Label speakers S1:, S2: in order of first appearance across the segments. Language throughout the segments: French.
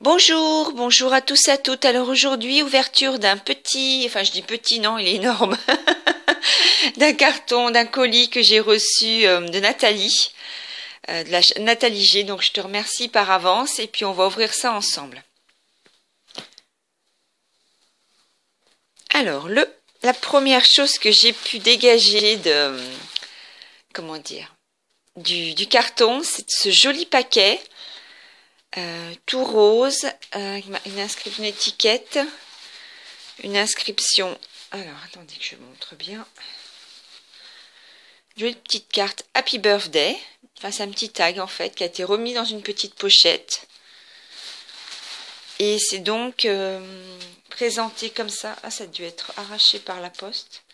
S1: Bonjour, bonjour à tous et à toutes. Alors aujourd'hui, ouverture d'un petit, enfin je dis petit, non, il est énorme, d'un carton, d'un colis que j'ai reçu de Nathalie, Nathalie G. Donc je te remercie par avance et puis on va ouvrir ça ensemble. Alors la première chose que j'ai pu dégager de, comment dire, du carton, c'est ce joli paquet tout rose, une étiquette. Une inscription. Alors, attendez que je montre bien. Jolie petite carte Happy Birthday. Enfin, c'est un petit tag en fait qui a été remis dans une petite pochette. Et c'est donc présenté comme ça. Ah, ça a dû être arraché par la poste.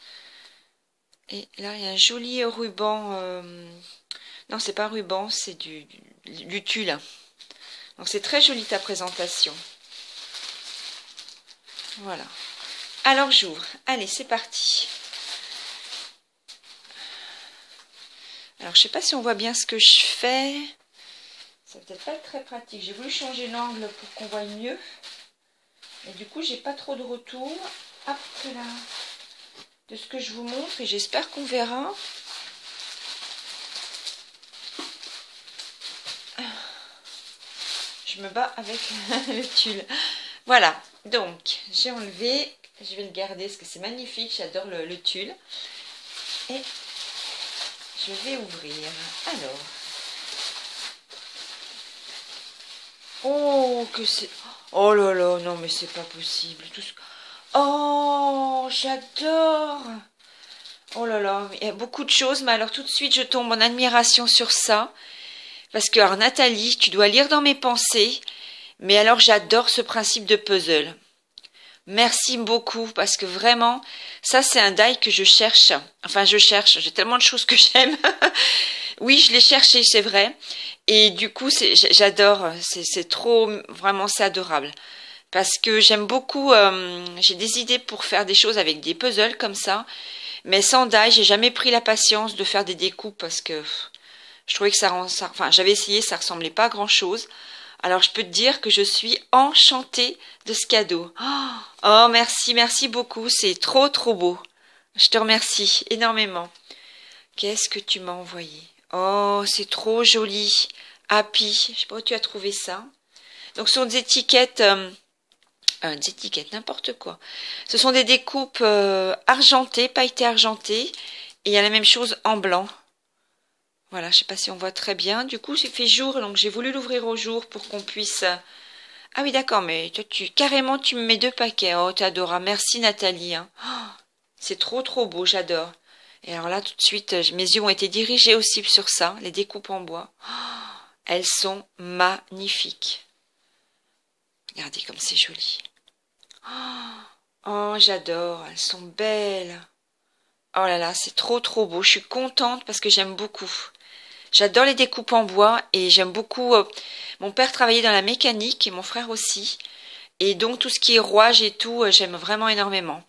S1: Et là, il y a un joli ruban. Non, c'est pas un ruban, c'est du tulle. Donc, c'est très joli ta présentation. Voilà. Alors, j'ouvre. Allez, c'est parti. Alors, je sais pas si on voit bien ce que je fais. Ça va peut-être pas être très pratique. J'ai voulu changer l'angle pour qu'on voie mieux. Et du coup, j'ai pas trop de retour. Hop là. De ce que je vous montre. Et j'espère qu'on verra. Je me bats avec le tulle. Voilà. Donc, j'ai enlevé. Je vais le garder parce que c'est magnifique. J'adore le tulle. Et je vais ouvrir. Alors. Oh, que c'est... Oh là là, non mais c'est pas possible. Oh, j'adore. Oh là là, il y a beaucoup de choses, mais alors tout de suite je tombe en admiration sur ça. Parce que, alors Nathalie, tu dois lire dans mes pensées, mais alors j'adore ce principe de puzzle. Merci beaucoup, parce que vraiment, ça c'est un die que je cherche. Enfin, je cherche, j'ai tellement de choses que j'aime. Oui, je l'ai cherché, c'est vrai. Et du coup, j'adore, c'est trop, vraiment, c'est adorable. Parce que j'aime beaucoup, j'ai des idées pour faire des choses avec des puzzles comme ça. Mais sans die, j'ai jamais pris la patience de faire des découpes parce que je trouvais que enfin, j'avais essayé, ça ressemblait pas à grand chose. Alors, je peux te dire que je suis enchantée de ce cadeau. Oh, merci, merci beaucoup. C'est trop, trop beau. Je te remercie énormément. Qu'est-ce que tu m'as envoyé? Oh, c'est trop joli. Happy. Je sais pas où tu as trouvé ça. Donc, ce sont des étiquettes, n'importe quoi. Ce sont des découpes argentées, pailletées argentées. Et il y a la même chose en blanc. Voilà, je sais pas si on voit très bien. Du coup, j'ai fait jour, donc j'ai voulu l'ouvrir au jour pour qu'on puisse... Ah oui, d'accord, mais toi, carrément, tu me mets deux paquets. Oh, t'adoras. Merci, Nathalie. Hein. Oh, c'est trop, trop beau, j'adore. Et alors là, tout de suite, mes yeux ont été dirigés aussi sur ça, les découpes en bois. Oh, elles sont magnifiques. Regardez comme c'est joli. Oh, j'adore. Elles sont belles. Oh là là, c'est trop, trop beau. Je suis contente parce que j'aime beaucoup. J'adore les découpes en bois et j'aime beaucoup. Mon père travaillait dans la mécanique et mon frère aussi. Et donc tout ce qui est rouage et tout, j'aime vraiment énormément.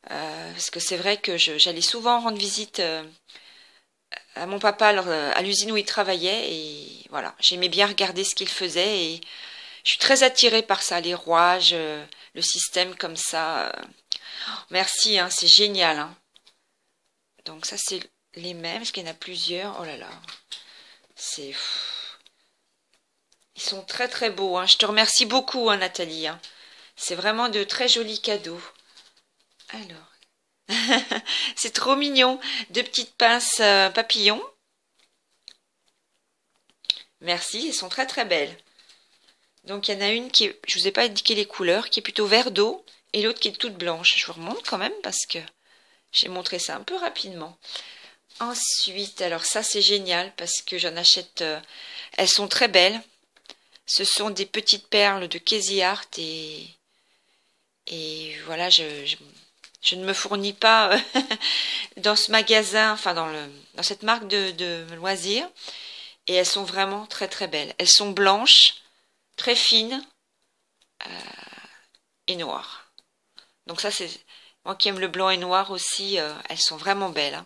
S1: Parce que c'est vrai que j'allais souvent rendre visite à mon papa à l'usine où il travaillait. Et voilà, j'aimais bien regarder ce qu'il faisait. Et je suis très attirée par ça, les rouages, le système comme ça. Merci, hein, c'est génial. Hein. Donc ça, c'est les mêmes, parce qu'il y en a plusieurs. Oh là là, c'est... Ils sont très très beaux. Hein. Je te remercie beaucoup, hein, Nathalie. Hein. C'est vraiment de très jolis cadeaux. Alors, c'est trop mignon. Deux petites pinces papillons. Merci, elles sont très très belles. Donc il y en a une qui est, je vous ai pas indiqué les couleurs, qui est plutôt vert d'eau, et l'autre qui est toute blanche. Je vous remonte quand même parce que j'ai montré ça un peu rapidement. Ensuite, alors ça c'est génial parce que j'en achète. Elles sont très belles. Ce sont des petites perles de Casey Art et voilà, je ne me fournis pas dans ce magasin, enfin dans cette marque de loisirs. Et elles sont vraiment très très belles. Elles sont blanches, très fines et noires. Donc ça c'est moi qui aime le blanc et noir aussi. Elles sont vraiment belles. Hein.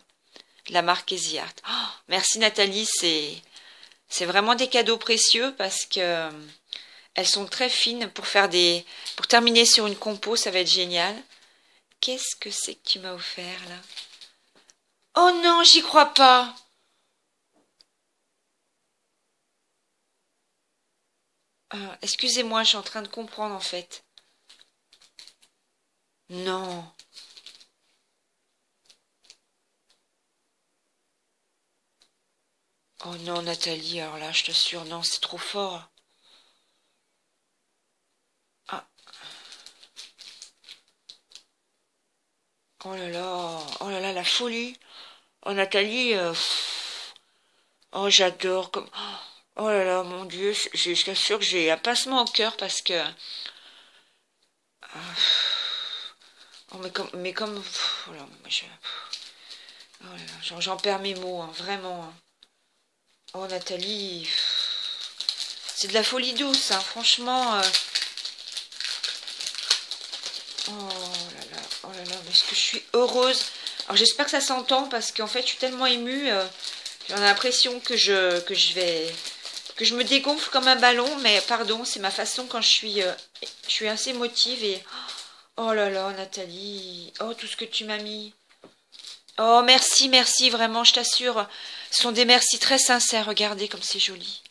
S1: De la marque Casey Art. Oh, merci Nathalie, c'est vraiment des cadeaux précieux parce que Elles sont très fines pour faire pour terminer sur une compo, ça va être génial. Qu'est-ce que c'est que tu m'as offert là? Oh non, j'y crois pas. Excusez-moi, je suis en train de comprendre en fait. Non. Oh non, Nathalie, alors là, je t'assure, non, c'est trop fort. Ah. Oh là là, la folie. Oh Nathalie, oh j'adore. Oh là là, mon Dieu, je t'assure que j'ai un pincement au cœur parce que. Ah, oh mais comme, oh là, oh là là, j'en perds mes mots, hein, vraiment. Hein. Oh Nathalie, c'est de la folie douce, hein, franchement. Oh là là, mais est-ce que je suis heureuse. Alors j'espère que ça s'entend parce qu'en fait je suis tellement émue. J'ai l'impression que je me dégonfle comme un ballon, mais pardon, c'est ma façon quand je suis assez émotive et oh là là, Nathalie, oh tout ce que tu m'as mis. Oh merci, merci, vraiment, je t'assure, ce sont des merci très sincères. Regardez comme c'est joli.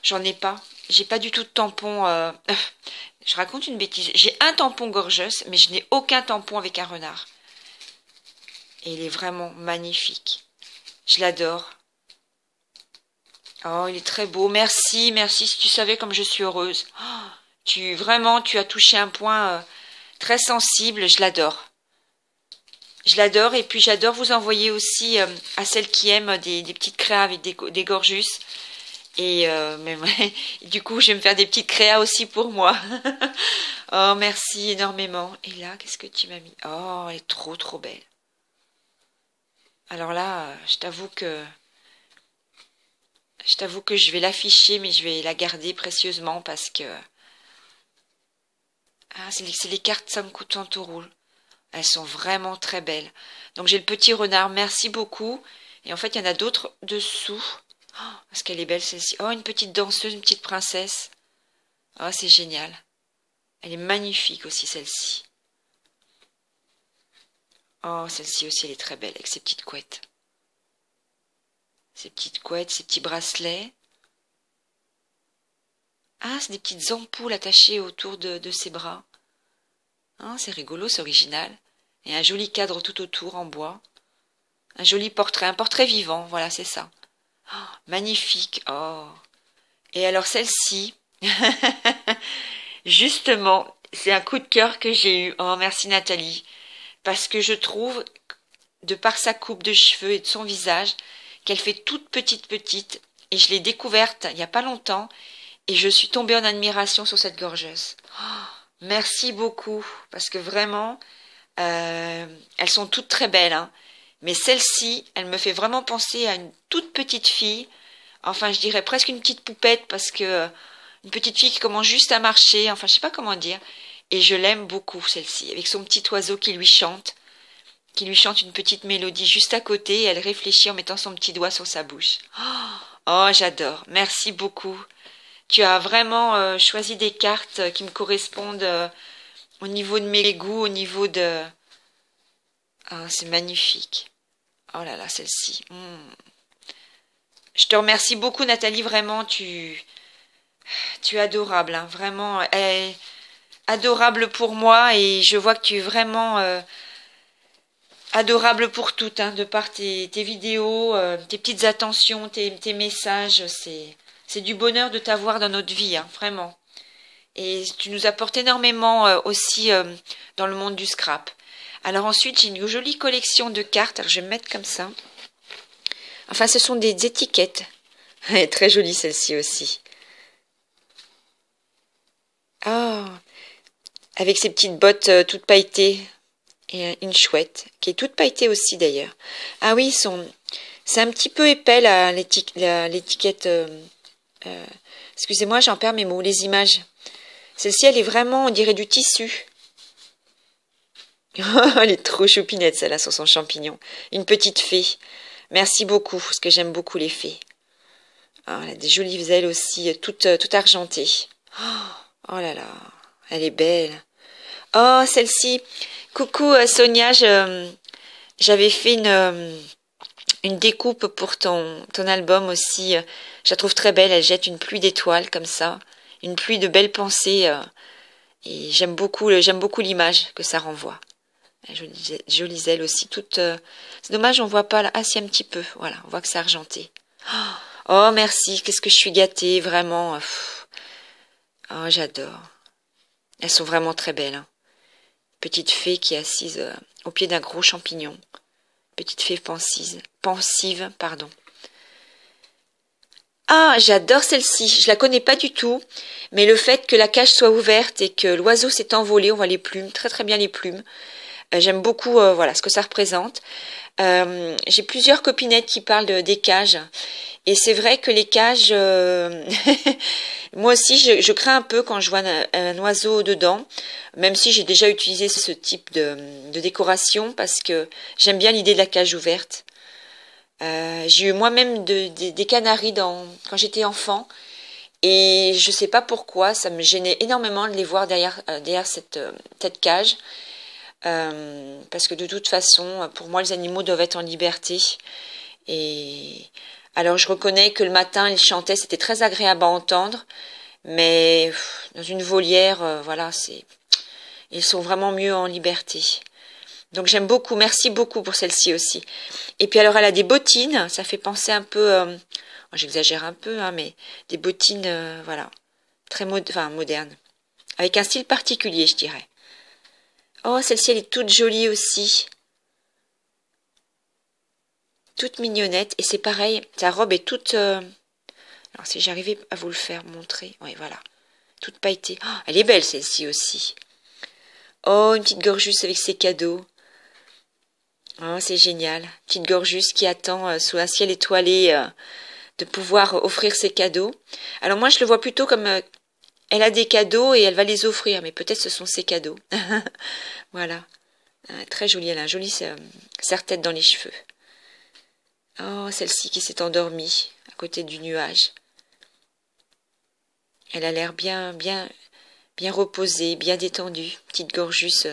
S1: J'en ai pas, j'ai pas du tout de tampon. Je raconte une bêtise. J'ai un tampon gorgeuse, mais je n'ai aucun tampon avec un renard. Et il est vraiment magnifique. Je l'adore. Oh, il est très beau. Merci, merci. Si tu savais comme je suis heureuse. Oh, tu as touché un point très sensible. Je l'adore. Je l'adore. Et puis j'adore vous envoyer aussi à celles qui aiment des petites créas avec des gorgeus. Et du coup, je vais me faire des petites créas aussi pour moi. Oh, merci énormément. Et là, qu'est-ce que tu m'as mis? Oh, elle est trop, trop belle. Alors là, je t'avoue que je vais l'afficher, mais je vais la garder précieusement parce que ah, c'est les cartes Samkou Tantourou. Elles sont vraiment très belles. Donc j'ai le petit renard, merci beaucoup. Et en fait, il y en a d'autres dessous. Oh, parce qu'elle est belle celle-ci. Oh, une petite danseuse, une petite princesse. Oh, c'est génial. Elle est magnifique aussi celle-ci. Oh, celle-ci aussi, elle est très belle avec ses petites couettes. Ses petites couettes, ses petits bracelets. Ah, c'est des petites ampoules attachées autour de ses bras. Ah, c'est rigolo, c'est original. Et un joli cadre tout autour en bois. Un joli portrait, un portrait vivant, voilà, c'est ça. Oh, magnifique, oh. Et alors celle-ci, justement, c'est un coup de cœur que j'ai eu. Oh, merci Nathalie. Parce que je trouve, de par sa coupe de cheveux et de son visage, qu'elle fait toute petite. Et je l'ai découverte il n'y a pas longtemps. Et je suis tombée en admiration sur cette gorgeuse. Oh, merci beaucoup. Parce que vraiment, elles sont toutes très belles. Hein. Mais celle-ci, elle me fait vraiment penser à une toute petite fille. Enfin, je dirais presque une petite poupette. Parce que une petite fille qui commence juste à marcher. Enfin, je sais pas comment dire. Et je l'aime beaucoup, celle-ci. Avec son petit oiseau qui lui chante une petite mélodie juste à côté et elle réfléchit en mettant son petit doigt sur sa bouche. Oh, j'adore. Merci beaucoup. Tu as vraiment choisi des cartes qui me correspondent au niveau de mes goûts, au niveau de... Ah, c'est magnifique. Oh là là, celle-ci. Je te remercie beaucoup, Nathalie. Vraiment, tu es adorable. Hein. Vraiment, elle est adorable pour moi et je vois que tu es vraiment... adorable pour toutes, hein, de par tes vidéos, tes petites attentions, tes messages, c'est du bonheur de t'avoir dans notre vie, hein, vraiment. Et tu nous apportes énormément aussi dans le monde du scrap. Alors ensuite, j'ai une jolie collection de cartes, alors je vais me mettre comme ça. Enfin, ce sont des étiquettes. Elle est très jolie celle-ci aussi. Ah, avec ces petites bottes toutes pailletées. Et une chouette, qui est toute pailletée aussi d'ailleurs. Ah oui, c'est un petit peu épais l'étiquette. Excusez-moi, j'en perds mes mots, les images. Celle-ci, elle est vraiment, on dirait du tissu. Elle est trop choupinette, celle-là, sur son champignon. Une petite fée. Merci beaucoup, parce que j'aime beaucoup les fées. Ah, elle a des jolies ailes aussi, toutes argentées. Oh là là, elle est belle. Oh, celle-ci. Coucou Sonia, j'avais fait une découpe pour ton album aussi. Je la trouve très belle, elle jette une pluie d'étoiles comme ça. Une pluie de belles pensées. Et j'aime beaucoup l'image que ça renvoie. Jolies ailes aussi, toutes. C'est dommage, on voit pas là. Ah, si, un petit peu. Voilà, on voit que c'est argenté. Oh, merci, qu'est-ce que je suis gâtée, vraiment. Oh, j'adore. Elles sont vraiment très belles. Hein. Petite fée qui est assise au pied d'un gros champignon. Petite fée pensive, pardon. Ah, j'adore celle-ci. Je la connais pas du tout, mais le fait que la cage soit ouverte et que l'oiseau s'est envolé, on voit les plumes, très très bien les plumes. J'aime beaucoup, voilà, ce que ça représente. J'ai plusieurs copinettes qui parlent des cages. Et c'est vrai que les cages, moi aussi, je crains un peu quand je vois un oiseau dedans, même si j'ai déjà utilisé ce type de décoration parce que j'aime bien l'idée de la cage ouverte. J'ai eu moi-même des canaris quand j'étais enfant et je sais pas pourquoi, ça me gênait énormément de les voir derrière cette cage. Parce que de toute façon, pour moi, les animaux doivent être en liberté. Et alors, je reconnais que le matin, ils chantaient, c'était très agréable à entendre, mais dans une volière, voilà, ils sont vraiment mieux en liberté. Donc, j'aime beaucoup. Merci beaucoup pour celle-ci aussi. Et puis, alors, elle a des bottines. Ça fait penser un peu, j'exagère un peu, hein, mais des bottines, voilà, très modernes, avec un style particulier, je dirais. Oh, celle-ci, elle est toute jolie aussi. Toute mignonnette. Et c'est pareil, sa robe est toute... Alors, si j'arrivais à vous le faire montrer... Oui, voilà. Toute pailletée. Oh, elle est belle, celle-ci aussi. Oh, une petite gorgeuse avec ses cadeaux. Oh, c'est génial. Petite gorgeuse qui attend sous un ciel étoilé de pouvoir offrir ses cadeaux. Alors, moi, je le vois plutôt comme... elle a des cadeaux et elle va les offrir. Mais peut-être ce sont ses cadeaux. Voilà. Très jolie. Elle a un joli serre-tête dans les cheveux. Oh, celle-ci qui s'est endormie à côté du nuage. Elle a l'air bien reposée, bien détendue, petite gorgeuse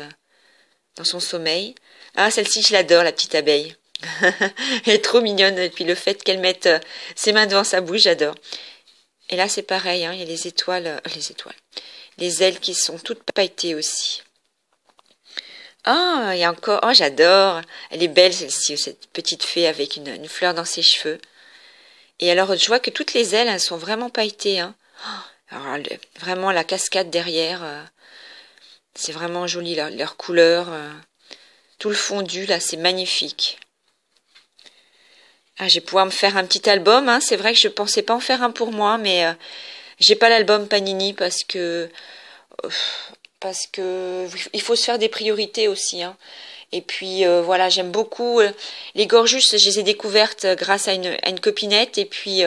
S1: dans son sommeil. Ah, celle-ci, je l'adore, la petite abeille. Elle est trop mignonne, et puis le fait qu'elle mette ses mains devant sa bouche, j'adore. Et là, c'est pareil, hein, il y a les étoiles, les ailes qui sont toutes pailletées aussi. Ah, il y a encore, oh, j'adore. Elle est belle, celle-ci, cette petite fée avec une fleur dans ses cheveux. Et alors, je vois que toutes les ailes, elles sont vraiment pailletées, hein. Alors, vraiment, la cascade derrière, c'est vraiment joli, leur couleur. Tout le fondu, là, c'est magnifique. Ah, je vais pouvoir me faire un petit album, hein. C'est vrai que je pensais pas en faire un pour moi, mais j'ai pas l'album Panini parce que il faut se faire des priorités aussi, hein. Et puis voilà, j'aime beaucoup les gorgeus, je les ai découvertes grâce à une copinette. Et puis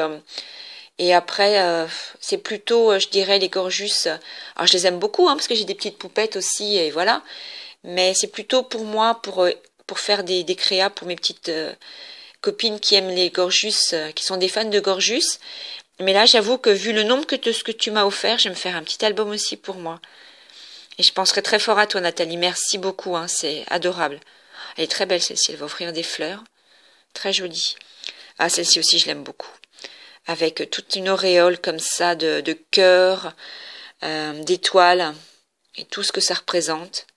S1: et après c'est plutôt, je dirais, les gorgeus. Alors je les aime beaucoup, hein, parce que j'ai des petites poupettes aussi, et voilà. Mais c'est plutôt pour moi, pour faire des créas pour mes petites copines qui aiment les gorgeus, qui sont des fans de gorgeus. Mais là, j'avoue que vu le nombre de ce que tu m'as offert, je vais me faire un petit album aussi pour moi. Et je penserai très fort à toi, Nathalie. Merci beaucoup, hein, c'est adorable. Elle est très belle, celle-ci. Elle va offrir des fleurs. Très jolie. Ah, celle-ci aussi, je l'aime beaucoup. Avec toute une auréole comme ça de cœur, d'étoiles, et tout ce que ça représente.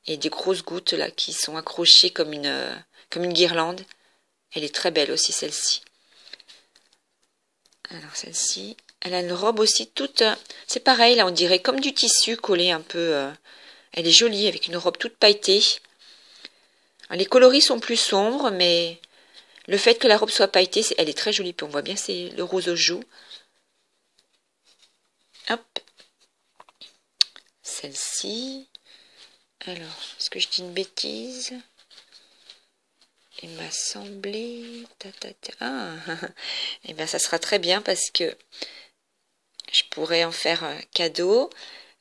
S1: Et des grosses gouttes là qui sont accrochées comme une guirlande. Elle est très belle aussi, celle-ci. Alors, celle-ci... Elle a une robe aussi toute... c'est pareil, là, on dirait comme du tissu collé un peu. Elle est jolie, avec une robe toute pailletée. Alors, les coloris sont plus sombres, mais le fait que la robe soit pailletée, elle est très jolie. Puis on voit bien, c'est le rose aux joues. Hop. Celle-ci. Alors, est-ce que je dis une bêtise? Il m'a semblé... Ah, eh bien, ça sera très bien parce que je pourrais en faire un cadeau.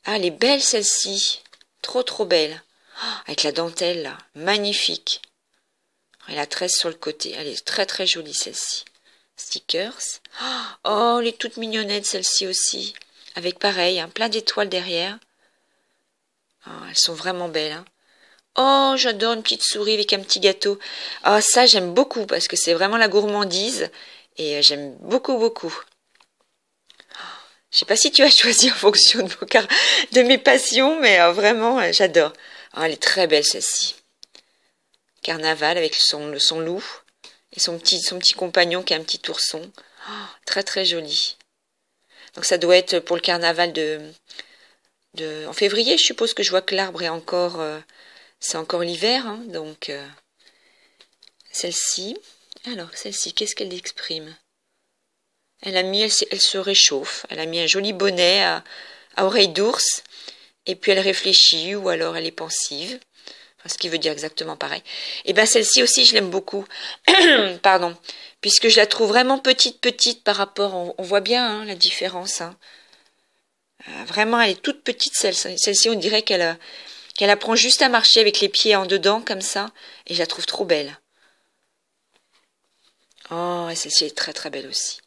S1: Ah, elle est belle, celle-ci. Trop, trop belle. Oh, avec la dentelle, là. Magnifique. Et la tresse sur le côté. Elle est très, très jolie, celle-ci. stickers. Oh, elle est toute mignonnette celle-ci aussi. Avec pareil, hein, plein d'étoiles derrière. Oh, elles sont vraiment belles. Hein. Oh, j'adore une petite souris avec un petit gâteau. Ah, ça j'aime beaucoup parce que c'est vraiment la gourmandise. Et j'aime beaucoup, beaucoup. Je sais pas si tu as choisi en fonction de mes passions, mais vraiment, j'adore. Oh, elle est très belle celle-ci. Carnaval avec son loup et son petit compagnon qui est un petit ourson. Oh, très très joli. Donc ça doit être pour le carnaval en février. Je suppose que je vois que l'arbre est encore, c'est encore l'hiver. Hein, donc celle-ci. Alors celle-ci, qu'est-ce qu'elle exprime? Elle se réchauffe. Elle a mis un joli bonnet à oreilles d'ours. Et puis elle réfléchit ou alors elle est pensive. Enfin, ce qui veut dire exactement pareil. Et bien celle-ci aussi, je l'aime beaucoup. Pardon. Puisque je la trouve vraiment petite par rapport... On voit bien hein, la différence. Hein. Vraiment, elle est toute petite celle-ci. On dirait qu'elle apprend juste à marcher avec les pieds en dedans comme ça. Et je la trouve trop belle. Oh, et celle-ci est très très belle aussi.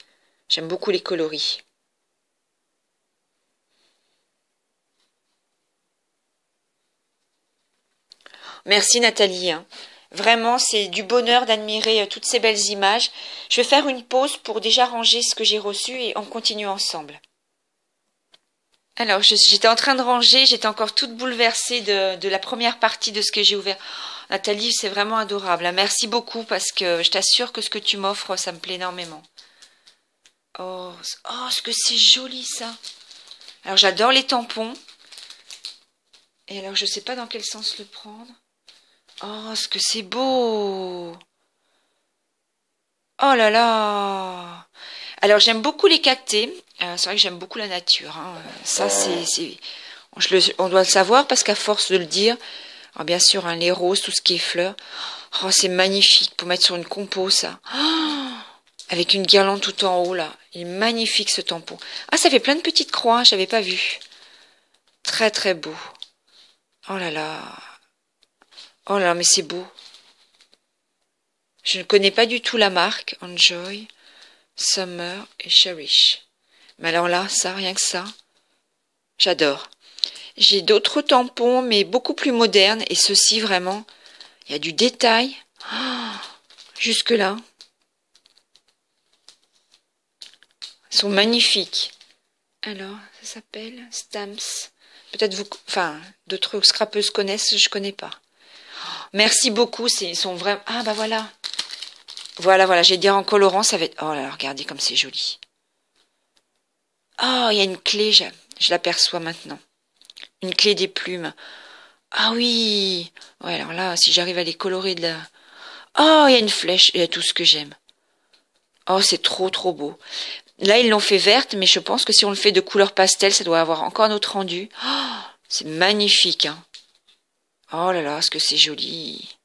S1: J'aime beaucoup les coloris. Merci Nathalie. Hein. Vraiment, c'est du bonheur d'admirer toutes ces belles images. Je vais faire une pause pour déjà ranger ce que j'ai reçu et on continue ensemble. Alors, j'étais en train de ranger, j'étais encore toute bouleversée de la première partie de ce que j'ai ouvert. Nathalie, c'est vraiment adorable. Merci beaucoup parce que je t'assure que ce que tu m'offres, ça me plaît énormément. Oh, ce que c'est joli ça. Alors, j'adore les tampons. Et alors, je ne sais pas dans quel sens le prendre. Oh, ce que c'est beau! Oh là là! Alors, j'aime beaucoup les cactés. C'est vrai que j'aime beaucoup la nature. Hein. Ça, on doit le savoir parce qu'à force de le dire, alors bien sûr, hein, les roses, tout ce qui est fleurs. Oh, c'est magnifique pour mettre sur une compo, ça. Oh, avec une guirlande tout en haut, là. Il est magnifique, ce tampon. Ah, ça fait plein de petites croix, hein, j'avais pas vu. Très, très beau. Oh là là. Oh là, mais c'est beau. Je ne connais pas du tout la marque. Enjoy, Summer et Cherish. Mais alors là, ça, rien que ça, j'adore. J'ai d'autres tampons, mais beaucoup plus modernes. Et ceux-ci, vraiment, il y a du détail. Oh, jusque-là. Ils sont magnifiques. Alors, ça s'appelle Stamps. Peut-être d'autres scrapeuses connaissent, je connais pas. Merci beaucoup, ils sont vraiment... Ah, bah voilà. Voilà, j'ai dire en colorant, ça va être... Oh là là, regardez comme c'est joli. Oh, il y a une clé, je l'aperçois maintenant. Une clé des plumes. Ah oui. Ouais, alors là, si j'arrive à les colorer de la... Oh, il y a une flèche, il y a tout ce que j'aime. Oh, c'est trop, trop beau. Là, ils l'ont fait verte, mais je pense que si on le fait de couleur pastel, ça doit avoir encore un autre rendu. Oh, c'est magnifique, hein. Oh là là, ce que c'est joli.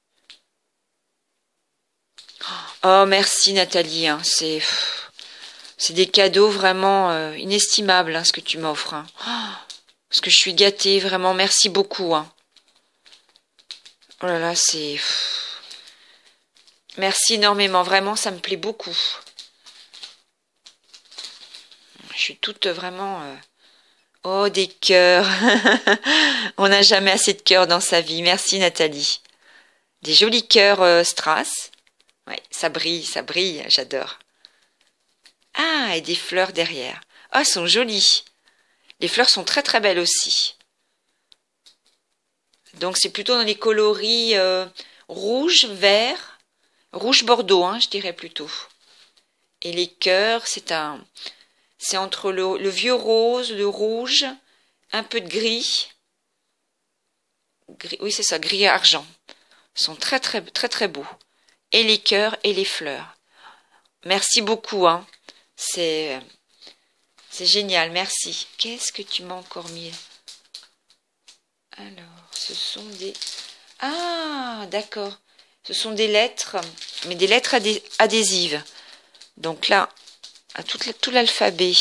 S1: Oh, merci Nathalie. Hein. C'est des cadeaux vraiment inestimables, hein, ce que tu m'offres. Hein. Oh, parce que je suis gâtée, vraiment. Merci beaucoup. Hein. Oh là là, c'est... Merci énormément. Vraiment, ça me plaît beaucoup. Je suis toute vraiment... Oh, des cœurs. On n'a jamais assez de cœurs dans sa vie. Merci Nathalie. Des jolis cœurs strass. Ouais, ça brille, j'adore. Ah, et des fleurs derrière. Ah, elles sont jolies. Les fleurs sont très très belles aussi. Donc c'est plutôt dans les coloris rouge, vert, rouge bordeaux, hein, je dirais plutôt. Et les cœurs, c'est entre le vieux rose, le rouge, un peu de gris. Oui, c'est ça, gris et argent. Ils sont très très très très beaux. Et les cœurs et les fleurs. Merci beaucoup, hein. C'est génial, merci. Qu'est-ce que tu m'as encore mis? Alors, ce sont des... Ah, d'accord. Ce sont des lettres, mais des lettres adhésives. Donc là, à tout l'alphabet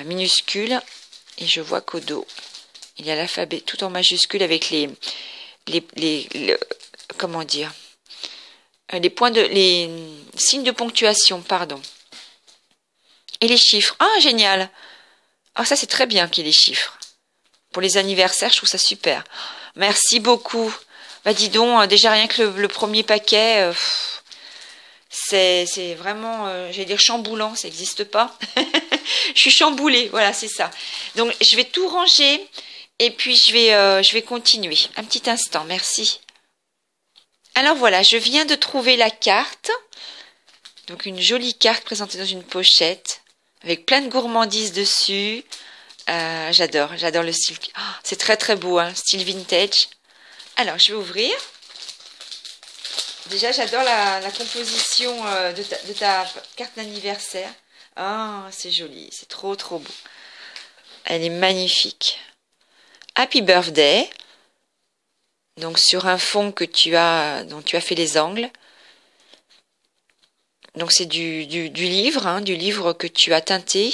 S1: minuscule. Et je vois qu'au dos, il y a l'alphabet tout en majuscule avec comment dire, les signes de ponctuation, pardon. Et les chiffres. Ah, génial. Ah, ça, c'est très bien qu'il y ait les chiffres. Pour les anniversaires, je trouve ça super. Merci beaucoup. Bah, dis donc, déjà rien que le premier paquet, c'est vraiment, j'allais dire chamboulant, ça n'existe pas. Je suis chamboulée, voilà, c'est ça. Donc, je vais tout ranger et puis je vais continuer. Un petit instant, merci. Alors voilà, je viens de trouver la carte. Donc, une jolie carte présentée dans une pochette avec plein de gourmandises dessus. J'adore le style. Oh, c'est très très beau, hein, style vintage. Alors, je vais ouvrir. Déjà, j'adore la composition de ta carte d'anniversaire. Ah, c'est joli, c'est trop trop beau. Elle est magnifique. Happy birthday. Donc sur un fond dont tu as fait les angles. Donc c'est du livre, hein, du livre que tu as teinté,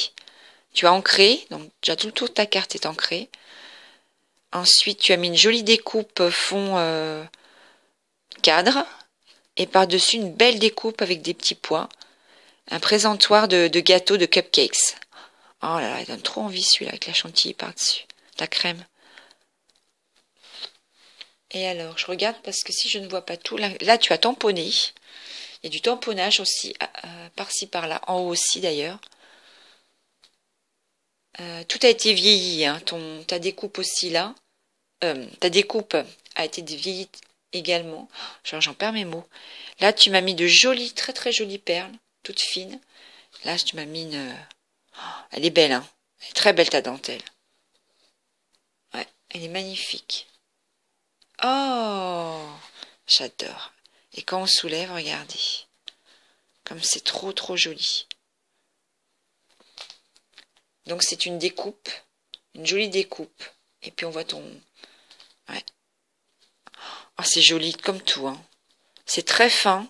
S1: tu as ancré. Donc déjà tout le tour de ta carte est ancré. Ensuite, tu as mis une jolie découpe fond cadre. Et par-dessus, une belle découpe avec des petits pois. Un présentoir de gâteaux, de cupcakes. Oh là là, il donne trop envie celui-là avec la chantilly par-dessus. La crème. Et alors, je regarde parce que si je ne vois pas tout, là tu as tamponné. Il y a du tamponnage aussi, par-ci par-là, en haut aussi d'ailleurs. Tout a été vieilli, hein. Ta découpe aussi là. Ta découpe a été vieillie également. J'en perds mes mots. Là, tu m'as mis de jolies, très très jolies perles, toutes fines. Là, tu m'as mis une... elle est belle, hein. Elle est très belle ta dentelle. Ouais, elle est magnifique. Oh, j'adore. Et quand on soulève, regardez. Comme c'est trop trop joli. Donc c'est une découpe. Une jolie découpe. Et puis on voit ton... Ouais. Oh, c'est joli comme tout, hein. C'est très fin.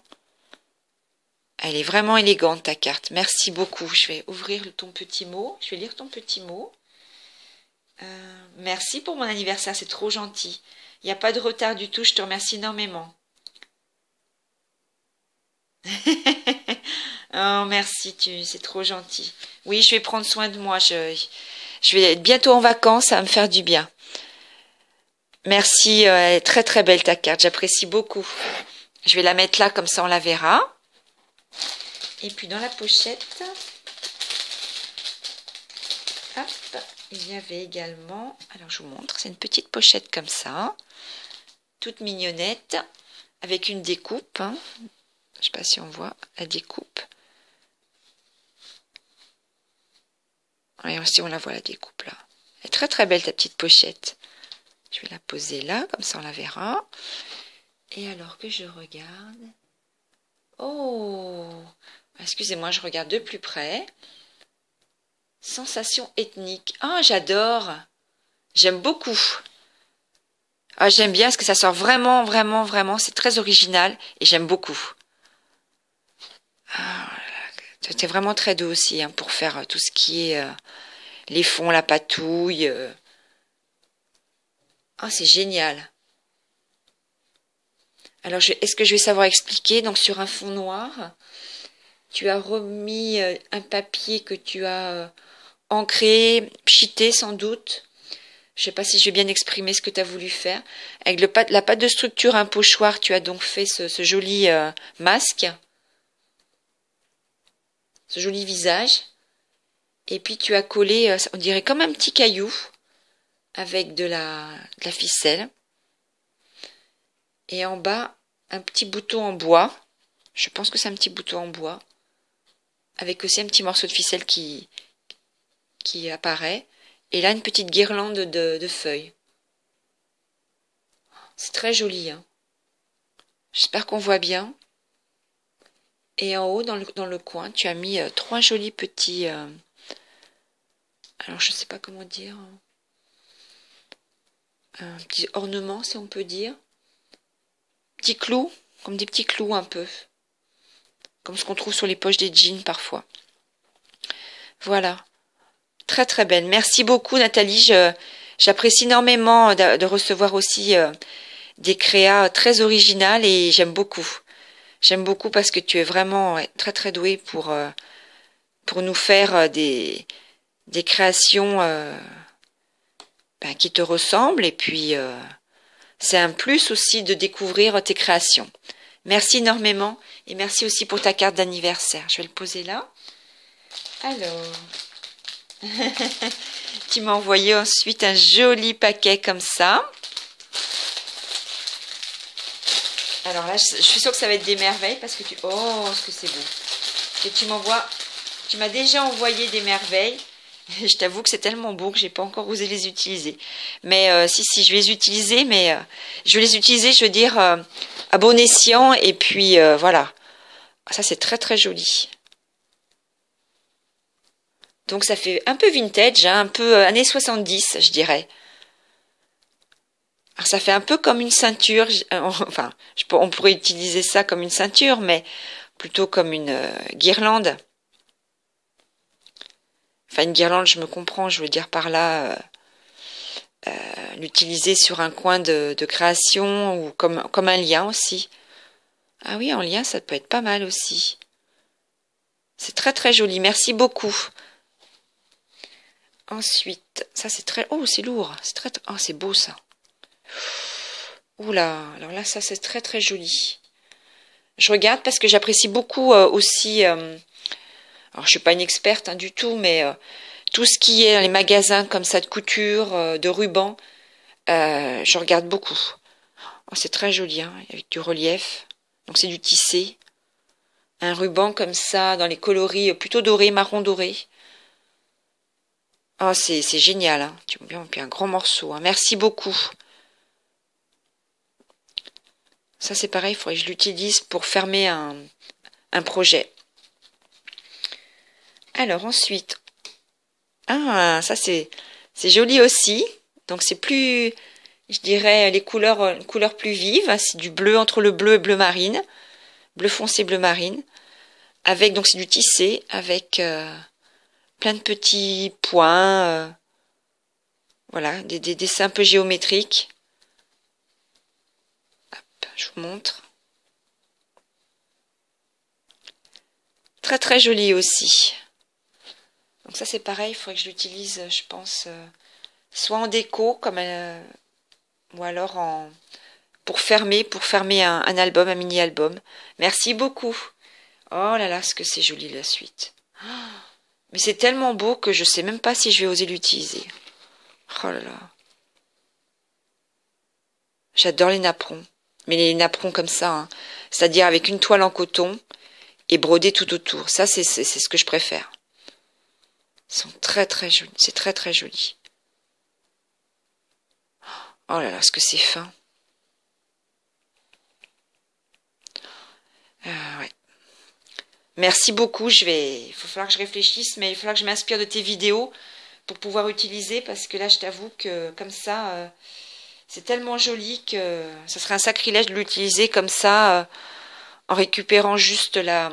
S1: Elle est vraiment élégante ta carte. Merci beaucoup. Je vais ouvrir ton petit mot. Je vais lire ton petit mot. Merci pour mon anniversaire. C'est trop gentil. Il n'y a pas de retard du tout. Je te remercie énormément. Oh, merci. C'est trop gentil. Oui, je vais prendre soin de moi. Je vais être bientôt en vacances. Ça va me faire du bien. Merci. Elle est très très belle ta carte. J'apprécie beaucoup. Je vais la mettre là, comme ça on la verra. Et puis dans la pochette, hop, il y avait également, alors je vous montre, c'est une petite pochette comme ça, toute mignonnette, avec une découpe. Hein. Je ne sais pas si on voit la découpe. Voyons si on la voit la découpe là. Elle est très très belle ta petite pochette. Je vais la poser là, comme ça on la verra. Et alors que je regarde... Oh, excusez-moi, je regarde de plus près. Sensation ethnique. Ah, j'adore. J'aime beaucoup. Ah, j'aime bien parce que ça sort vraiment, vraiment, vraiment. C'est très original et j'aime beaucoup. Ah, c'est vraiment très doux aussi hein, pour faire tout ce qui est les fonds, la patouille. Ah, c'est génial. Alors, est-ce que je vais savoir expliquer? Donc, sur un fond noir, tu as remis un papier que tu as ancré, pchité sans doute. Je ne sais pas si j'ai bien exprimé ce que tu as voulu faire. Avec la pâte de structure, un pochoir, tu as donc fait ce joli masque. Ce joli visage. Et puis, tu as collé, on dirait comme un petit caillou, avec de la ficelle. Et en bas, un petit bouton en bois. Je pense que c'est un petit bouton en bois. Avec aussi un petit morceau de ficelle qui apparaît. Et là, une petite guirlande de feuilles. C'est très joli. Hein. J'espère qu'on voit bien. Et en haut, dans le coin, tu as mis trois jolis petits... alors, je ne sais pas comment dire. Un petit ornement, si on peut dire. Petits clous, comme des petits clous un peu. Comme ce qu'on trouve sur les poches des jeans parfois. Voilà. Très très belle. Merci beaucoup Nathalie. J'apprécie énormément de recevoir aussi des créas très originales et j'aime beaucoup. J'aime beaucoup parce que tu es vraiment très très douée pour nous faire des créations qui te ressemblent. Et puis, c'est un plus aussi de découvrir tes créations. Merci énormément et merci aussi pour ta carte d'anniversaire. Je vais le poser là. Alors, tu m'as envoyé ensuite un joli paquet comme ça. Alors là, je suis sûre que ça va être des merveilles parce que tu... Oh, ce que c'est beau. Et tu m'as déjà envoyé des merveilles. Je t'avoue que c'est tellement beau que j'ai pas encore osé les utiliser. Mais si, je vais les utiliser, mais je vais les utiliser, je veux dire, à bon escient. Et puis, voilà. Ça, c'est très, très joli. Donc, ça fait un peu vintage, hein, un peu années 70, je dirais. Alors, ça fait un peu comme une ceinture. Enfin, on pourrait utiliser ça comme une ceinture, mais plutôt comme une guirlande. Enfin, une guirlande, je me comprends, je veux dire par là, l'utiliser sur un coin de création ou comme un lien aussi. Ah oui, en lien, ça peut être pas mal aussi. C'est très très joli, merci beaucoup. Ensuite, ça c'est très... Oh, c'est lourd, c'est très... Oh, c'est beau ça. Oula, alors là, ça c'est très très joli. Je regarde parce que j'apprécie beaucoup aussi... alors, je suis pas une experte hein, du tout, mais tout ce qui est dans les magasins comme ça de couture, de ruban, je regarde beaucoup. Oh, c'est très joli, hein, avec du relief. Donc c'est du tissé. Un ruban comme ça, dans les coloris plutôt dorés, marron doré. Oh, c'est génial, hein. Tu vois bien, puis un grand morceau. Hein. Merci beaucoup. Ça c'est pareil, il faudrait que je l'utilise pour fermer un projet. Alors ensuite, ah, ça c'est joli aussi. Donc c'est plus, je dirais, les couleurs, une couleur plus vive. C'est du bleu entre le bleu et bleu marine, bleu foncé, bleu marine. Avec donc c'est du tissé avec plein de petits points. Voilà, des dessins un peu géométriques. Hop, je vous montre. Très très joli aussi. Donc ça c'est pareil, il faudrait que je l'utilise, je pense, soit en déco, comme ou alors pour fermer un album, un mini-album. Merci beaucoup. Oh là là, ce que c'est joli la suite. Mais c'est tellement beau que je sais même pas si je vais oser l'utiliser. Oh là là. J'adore les napperons. Mais les napperons comme ça, hein. C'est-à-dire avec une toile en coton et brodé tout autour. Ça, c'est ce que je préfère. Ils sont très très jolis. C'est très très joli. Oh là là, ce que c'est fin. Ouais. Merci beaucoup. Il va falloir que je réfléchisse, mais il va falloir que je m'inspire de tes vidéos pour pouvoir utiliser, parce que là, je t'avoue que comme ça, c'est tellement joli que ça serait un sacrilège de l'utiliser comme ça, en récupérant juste la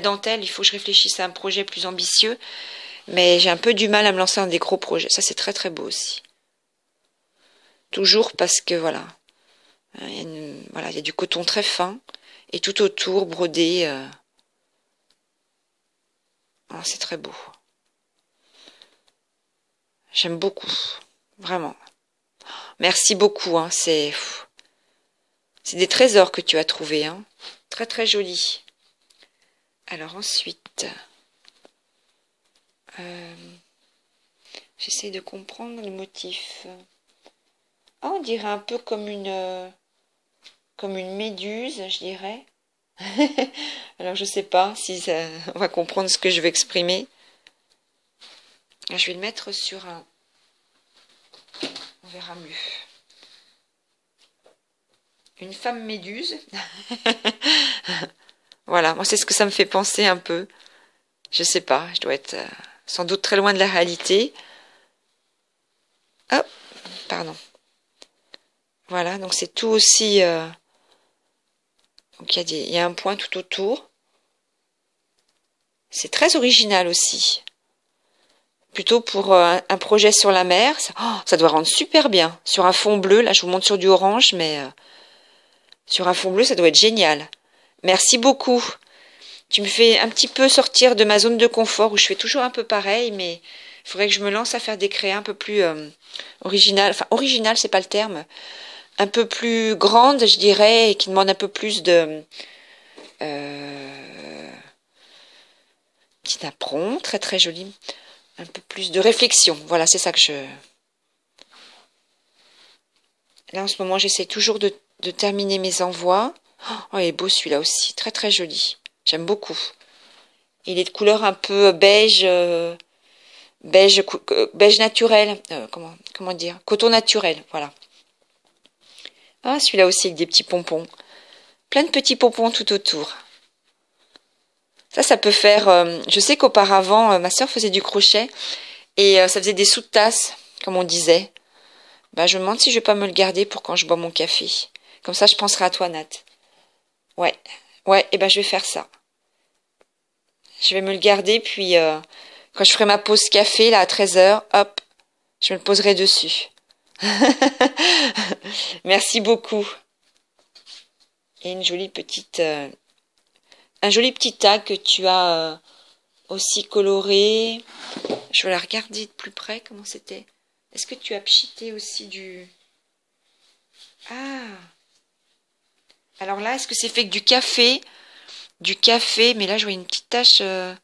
S1: dentelle. Il faut que je réfléchisse à un projet plus ambitieux. Mais j'ai un peu du mal à me lancer dans des gros projets. Ça, c'est très très beau aussi. Toujours parce que, voilà, il y a du coton très fin. Et tout autour, brodé. Oh, c'est très beau. J'aime beaucoup. Vraiment. Merci beaucoup. Hein, c'est des trésors que tu as trouvés. Hein. Très très jolis. Alors ensuite... j'essaie de comprendre le motif. Ah, on dirait un peu comme une méduse, je dirais. Alors je sais pas si on va comprendre ce que je veux exprimer. Je vais le mettre sur un... On verra mieux. Une femme méduse. Voilà, moi c'est ce que ça me fait penser un peu. Je sais pas, je dois être sans doute très loin de la réalité. Hop, pardon. Voilà, donc c'est tout aussi... donc il y a un point tout autour. C'est très original aussi. Plutôt pour un projet sur la mer. Ça doit rendre super bien. Sur un fond bleu, là je vous montre sur du orange, mais sur un fond bleu ça doit être génial. Merci beaucoup. Tu me fais un petit peu sortir de ma zone de confort où je fais toujours un peu pareil, mais il faudrait que je me lance à faire des créas un peu plus originales. Enfin, original, c'est pas le terme. Un peu plus grandes, je dirais, et qui demandent un peu plus de petit apron, très très joli. Un peu plus de réflexion. Voilà, c'est ça que je. Là, en ce moment, j'essaie toujours de terminer mes envois. Oh, il est beau celui-là aussi, très très joli. J'aime beaucoup. Il est de couleur un peu beige, beige naturel. Comment dire? Coton naturel, voilà. Ah, celui-là aussi avec des petits pompons. Plein de petits pompons tout autour. Ça peut faire. Je sais qu'auparavant, ma sœur faisait du crochet et ça faisait des sous-tasses, comme on disait. Ben, je me demande si je vais pas me le garder pour quand je bois mon café. Comme ça, je penserai à toi, Nat. Ouais, ouais, et ben je vais faire ça. Je vais me le garder, puis quand je ferai ma pause café, là, à 13 h, hop, je me le poserai dessus. Merci beaucoup. Et une jolie petite, un joli petit tag que tu as aussi coloré. Je vais la regarder de plus près, comment c'était. Est-ce que tu as pchité aussi du... Ah! Alors là, est-ce que c'est fait avec du café? Du café, mais là, je vois une petite tache... Je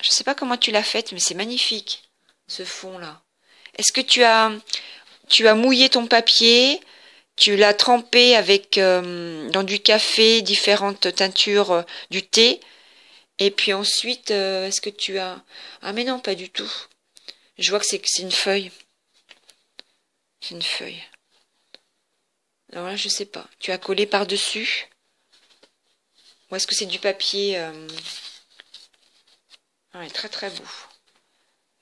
S1: sais pas comment tu l'as faite, mais c'est magnifique, ce fond-là. Est-ce que tu as mouillé ton papier, tu l'as trempé avec dans du café, différentes teintures, du thé, et puis ensuite, est-ce que tu as... Ah mais non, pas du tout. Je vois que c'est une feuille. C'est une feuille. Alors là, je sais pas. Tu as collé par-dessus? Ou est-ce que c'est du papier ouais, très très beau.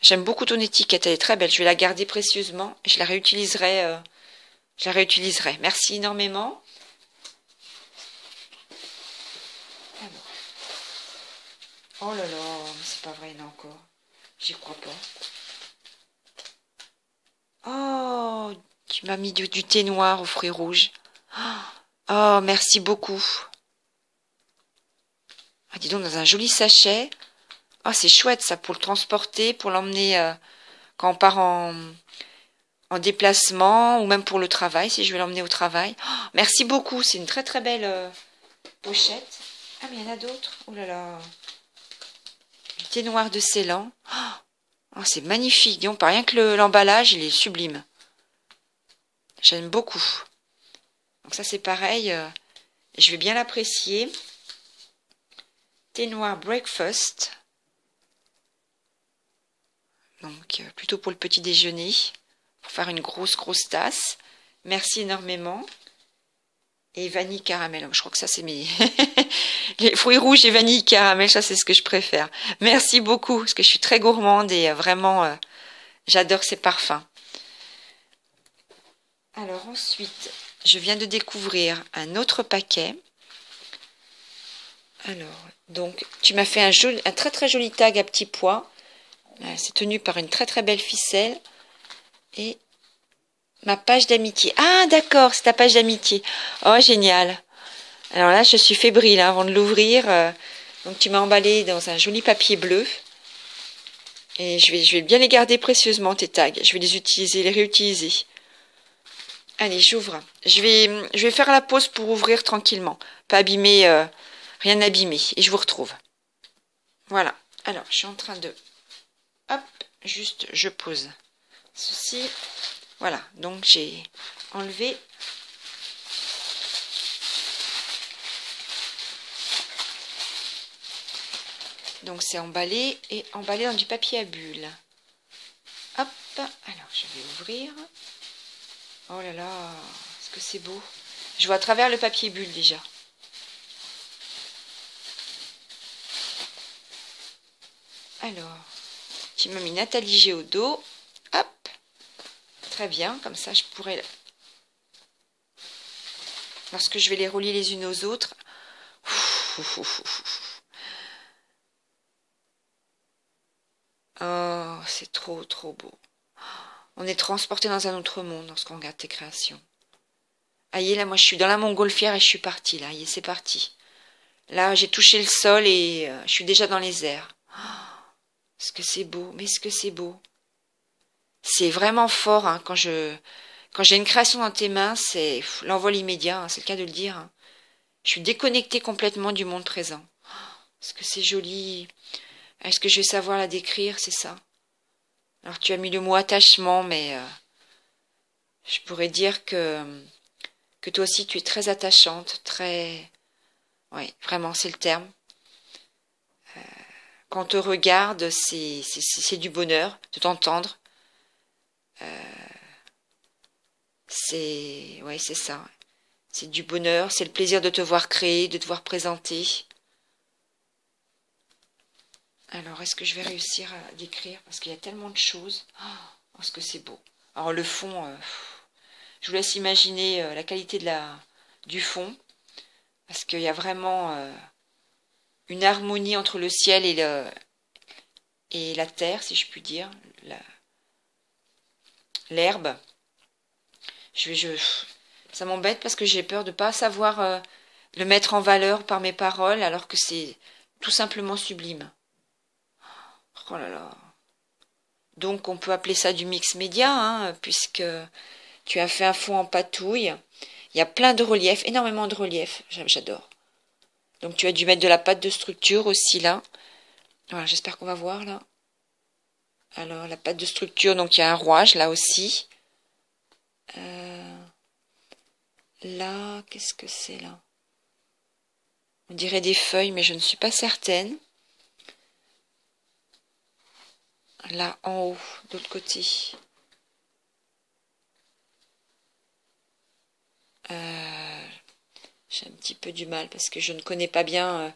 S1: J'aime beaucoup ton étiquette, elle est très belle. Je vais la garder précieusement et je la réutiliserai. Je la réutiliserai. Merci énormément. Oh là là, mais c'est pas vrai là encore. J'y crois pas. Oh, tu m'as mis du thé noir aux fruits rouges. Oh, merci beaucoup. Ah, dis donc, dans un joli sachet. Oh, c'est chouette ça pour le transporter, pour l'emmener quand on part en déplacement ou même pour le travail, si je vais l'emmener au travail. Oh, merci beaucoup, c'est une très très belle pochette. Ah, mais il y en a d'autres. Oh là là. Du thé noir de Ceylan. Oh, c'est magnifique. Dis donc, pas rien que l'emballage, il est sublime. J'aime beaucoup. Donc ça, c'est pareil. Je vais bien l'apprécier. Thé noir breakfast. Donc, plutôt pour le petit déjeuner. Pour faire une grosse tasse. Merci énormément. Et vanille caramel. Je crois que ça, c'est mes... les fruits rouges et vanille caramel, ça, c'est ce que je préfère. Merci beaucoup, parce que je suis très gourmande et vraiment, j'adore ces parfums. Alors ensuite, je viens de découvrir un autre paquet. Alors, donc, tu m'as fait un très très joli tag à petits pois. C'est tenu par une très très belle ficelle. Et ma page d'amitié. Ah, d'accord, c'est ta page d'amitié. Oh, génial. Alors là, je suis fébrile hein, avant de l'ouvrir. Donc, tu m'as emballé dans un joli papier bleu. Et je vais bien les garder précieusement, tes tags. Je vais les utiliser, les réutiliser. Allez, j'ouvre. Je vais faire la pause pour ouvrir tranquillement. Pas abîmer, rien abîmer. Et je vous retrouve. Voilà. Alors, je suis en train de... Hop, juste, je pose ceci. Voilà, donc j'ai enlevé... Donc c'est emballé et emballé dans du papier à bulles. Hop, alors je vais ouvrir. Oh là là, est-ce que c'est beau? Je vois à travers le papier bulle déjà. Alors, tu m'as mis Nathalie Géodo. Hop, très bien, comme ça je pourrais... Lorsque je vais les relier les unes aux autres... Oh, c'est trop trop beau. On est transporté dans un autre monde lorsqu'on regarde tes créations. Ah, y est, là, moi, je suis dans la montgolfière et je suis partie, là. Y est, c'est parti. Là, j'ai touché le sol et je suis déjà dans les airs. Est-ce que c'est beau? Mais est-ce que c'est beau? C'est vraiment fort, hein, quand j'ai une création dans tes mains, c'est l'envol immédiat, hein, c'est le cas de le dire, hein. Je suis déconnectée complètement du monde présent. Est-ce que c'est joli? Est-ce que je vais savoir la décrire? C'est ça. Alors, tu as mis le mot attachement, mais je pourrais dire que toi aussi, tu es très attachante, très... Oui, vraiment, c'est le terme. Quand on te regarde, c'est du bonheur de t'entendre. Ouais, c'est ça. C'est du bonheur, c'est le plaisir de te voir créer, de te voir présenter. Alors, est-ce que je vais réussir à décrire? Parce qu'il y a tellement de choses. Oh, est-ce que c'est beau? Alors, le fond, je vous laisse imaginer la qualité du fond. Parce qu'il y a vraiment une harmonie entre le ciel et la terre, si je puis dire. L'herbe. Ça m'embête parce que j'ai peur de ne pas savoir le mettre en valeur par mes paroles, alors que c'est tout simplement sublime. Oh là là. Donc on peut appeler ça du mix média, hein, puisque tu as fait un fond en patouille. Il y a plein de reliefs, énormément de reliefs, j'adore. Donc tu as dû mettre de la pâte de structure aussi là. Voilà, j'espère qu'on va voir là. Alors la pâte de structure, donc il y a un rouage là aussi. Là, qu'est-ce que c'est là? On dirait des feuilles, mais je ne suis pas certaine. Là, en haut, de l'autre côté. J'ai un petit peu du mal parce que je ne connais pas bien.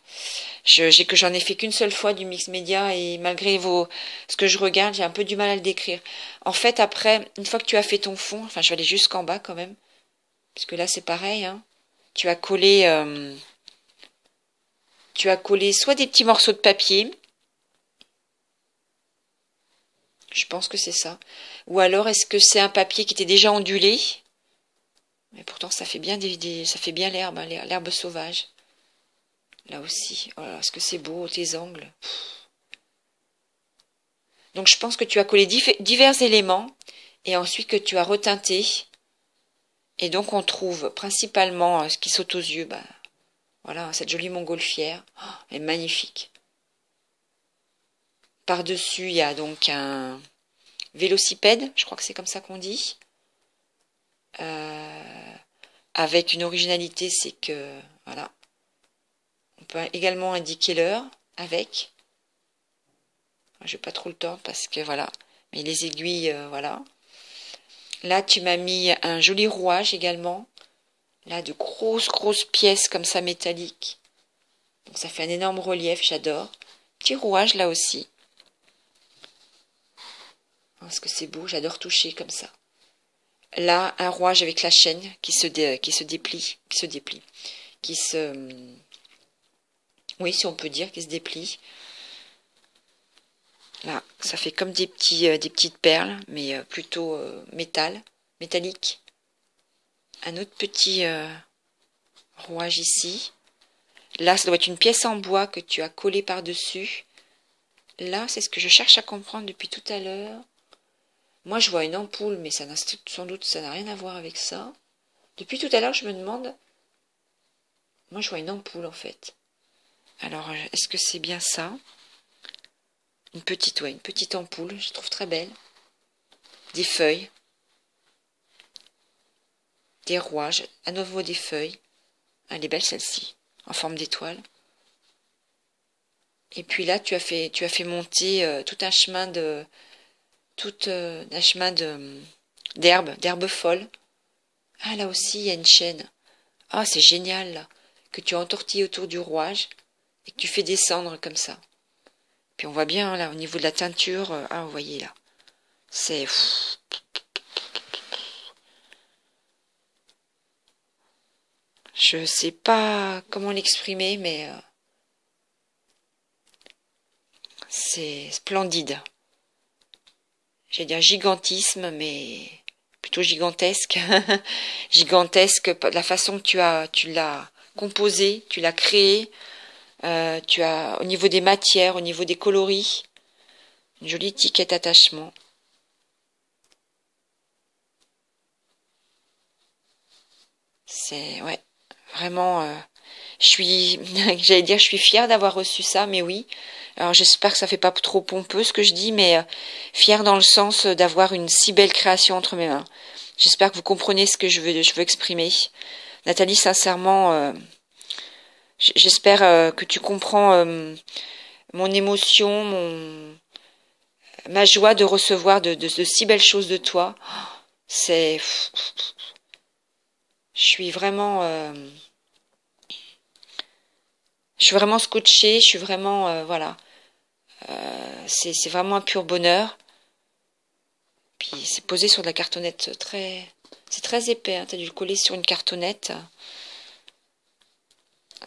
S1: J'en ai fait qu'une seule fois du mix média et malgré ce que je regarde, j'ai un peu du mal à le décrire. En fait, après, une fois que tu as fait ton fond, enfin, je vais aller jusqu'en bas quand même, puisque là c'est pareil, hein. Tu as collé soit des petits morceaux de papier. Je pense que c'est ça. Ou alors, est-ce que c'est un papier qui était déjà ondulé? Mais pourtant, ça fait bien ça fait bien l'herbe, hein, l'herbe sauvage. Là aussi. Oh là, est-ce que c'est beau, tes angles? Donc, je pense que tu as collé divers éléments et ensuite que tu as reteinté. Et donc, on trouve principalement ce qui saute aux yeux. Bah, voilà, cette jolie montgolfière. Oh, elle est magnifique. Par-dessus, il y a donc un vélocipède, je crois que c'est comme ça qu'on dit. Avec une originalité, c'est que, voilà, on peut également indiquer l'heure avec. Je n'ai pas trop le temps parce que, voilà, mais les aiguilles, voilà. Là, tu m'as mis un joli rouage également. Là, de grosses pièces comme ça métalliques. Donc, ça fait un énorme relief, j'adore. Petit rouage là aussi. Parce que c'est beau, j'adore toucher comme ça. Là, un rouage avec la chaîne qui se déplie, oui, si on peut dire, qui se déplie. Là, ça fait comme des petites perles, mais plutôt métallique. Un autre petit rouage ici. Là, ça doit être une pièce en bois que tu as collée par-dessus. Là, c'est ce que je cherche à comprendre depuis tout à l'heure. Moi, je vois une ampoule, mais sans doute, ça n'a rien à voir avec ça. Depuis tout à l'heure, je me demande... Moi, je vois une ampoule, en fait. Alors, est-ce que c'est bien ça? Une petite ampoule, je trouve très belle. Des feuilles. Des rouages. À nouveau des feuilles. Elle est belle, celle-ci. En forme d'étoile. Et puis là, tu as fait monter tout un chemin d'herbes folles. Ah, là aussi, il y a une chaîne. Ah, c'est génial, là. Que tu as entortillé autour du rouage et que tu fais descendre comme ça. Puis on voit bien, là, au niveau de la teinture. Ah, vous voyez, là. C'est... Je sais pas comment l'exprimer, mais... c'est splendide. J'allais dire gigantisme, mais plutôt gigantesque. Gigantesque, la façon que tu l'as composé, tu l'as créé. Tu as au niveau des matières, au niveau des coloris, une jolie étiquette attachement. C'est, ouais, vraiment, j'allais dire, je suis fière d'avoir reçu ça, mais oui. Alors j'espère que ça fait pas trop pompeux ce que je dis, mais fière dans le sens d'avoir une si belle création entre mes mains. J'espère que vous comprenez ce que je veux exprimer. Nathalie, sincèrement, j'espère que tu comprends mon émotion, ma joie de recevoir de si belles choses de toi. C'est, je suis vraiment, scotchée. Je suis vraiment, voilà. C'est vraiment un pur bonheur. Puis c'est posé sur de la cartonnette c'est très épais. Hein, t'as dû le coller sur une cartonnette.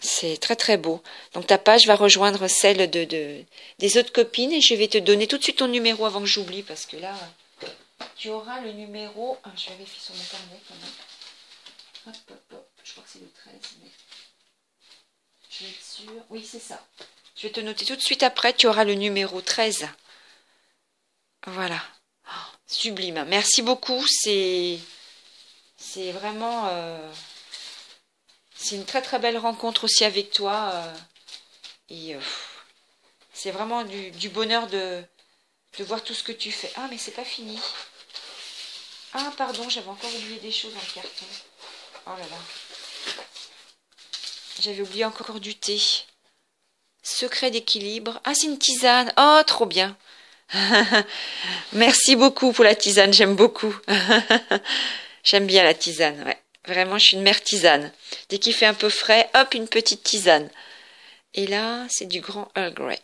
S1: C'est très très beau. Donc ta page va rejoindre celle des autres copines et je vais te donner tout de suite ton numéro avant que j'oublie parce que là, tu auras le numéro. Ah, je vérifie sur mon carnet quand même. Hop, hop, hop. Je crois que c'est le 13, mais je vais être sûre. Oui, c'est ça. Je vais te noter tout de suite après. Tu auras le numéro 13. Voilà. Oh, sublime. Merci beaucoup. C'est vraiment... c'est une très très belle rencontre aussi avec toi. Et c'est vraiment du bonheur de voir tout ce que tu fais. Ah, mais c'est pas fini. Ah, pardon, j'avais encore oublié des choses dans le carton. Oh là là. J'avais oublié encore du thé. Secret d'équilibre. Ah, c'est une tisane. Oh, trop bien. Merci beaucoup pour la tisane, j'aime beaucoup. J'aime bien la tisane, ouais. Vraiment, je suis une mère tisane. Dès qu'il fait un peu frais, hop, une petite tisane. Et là, c'est du grand Earl Grey.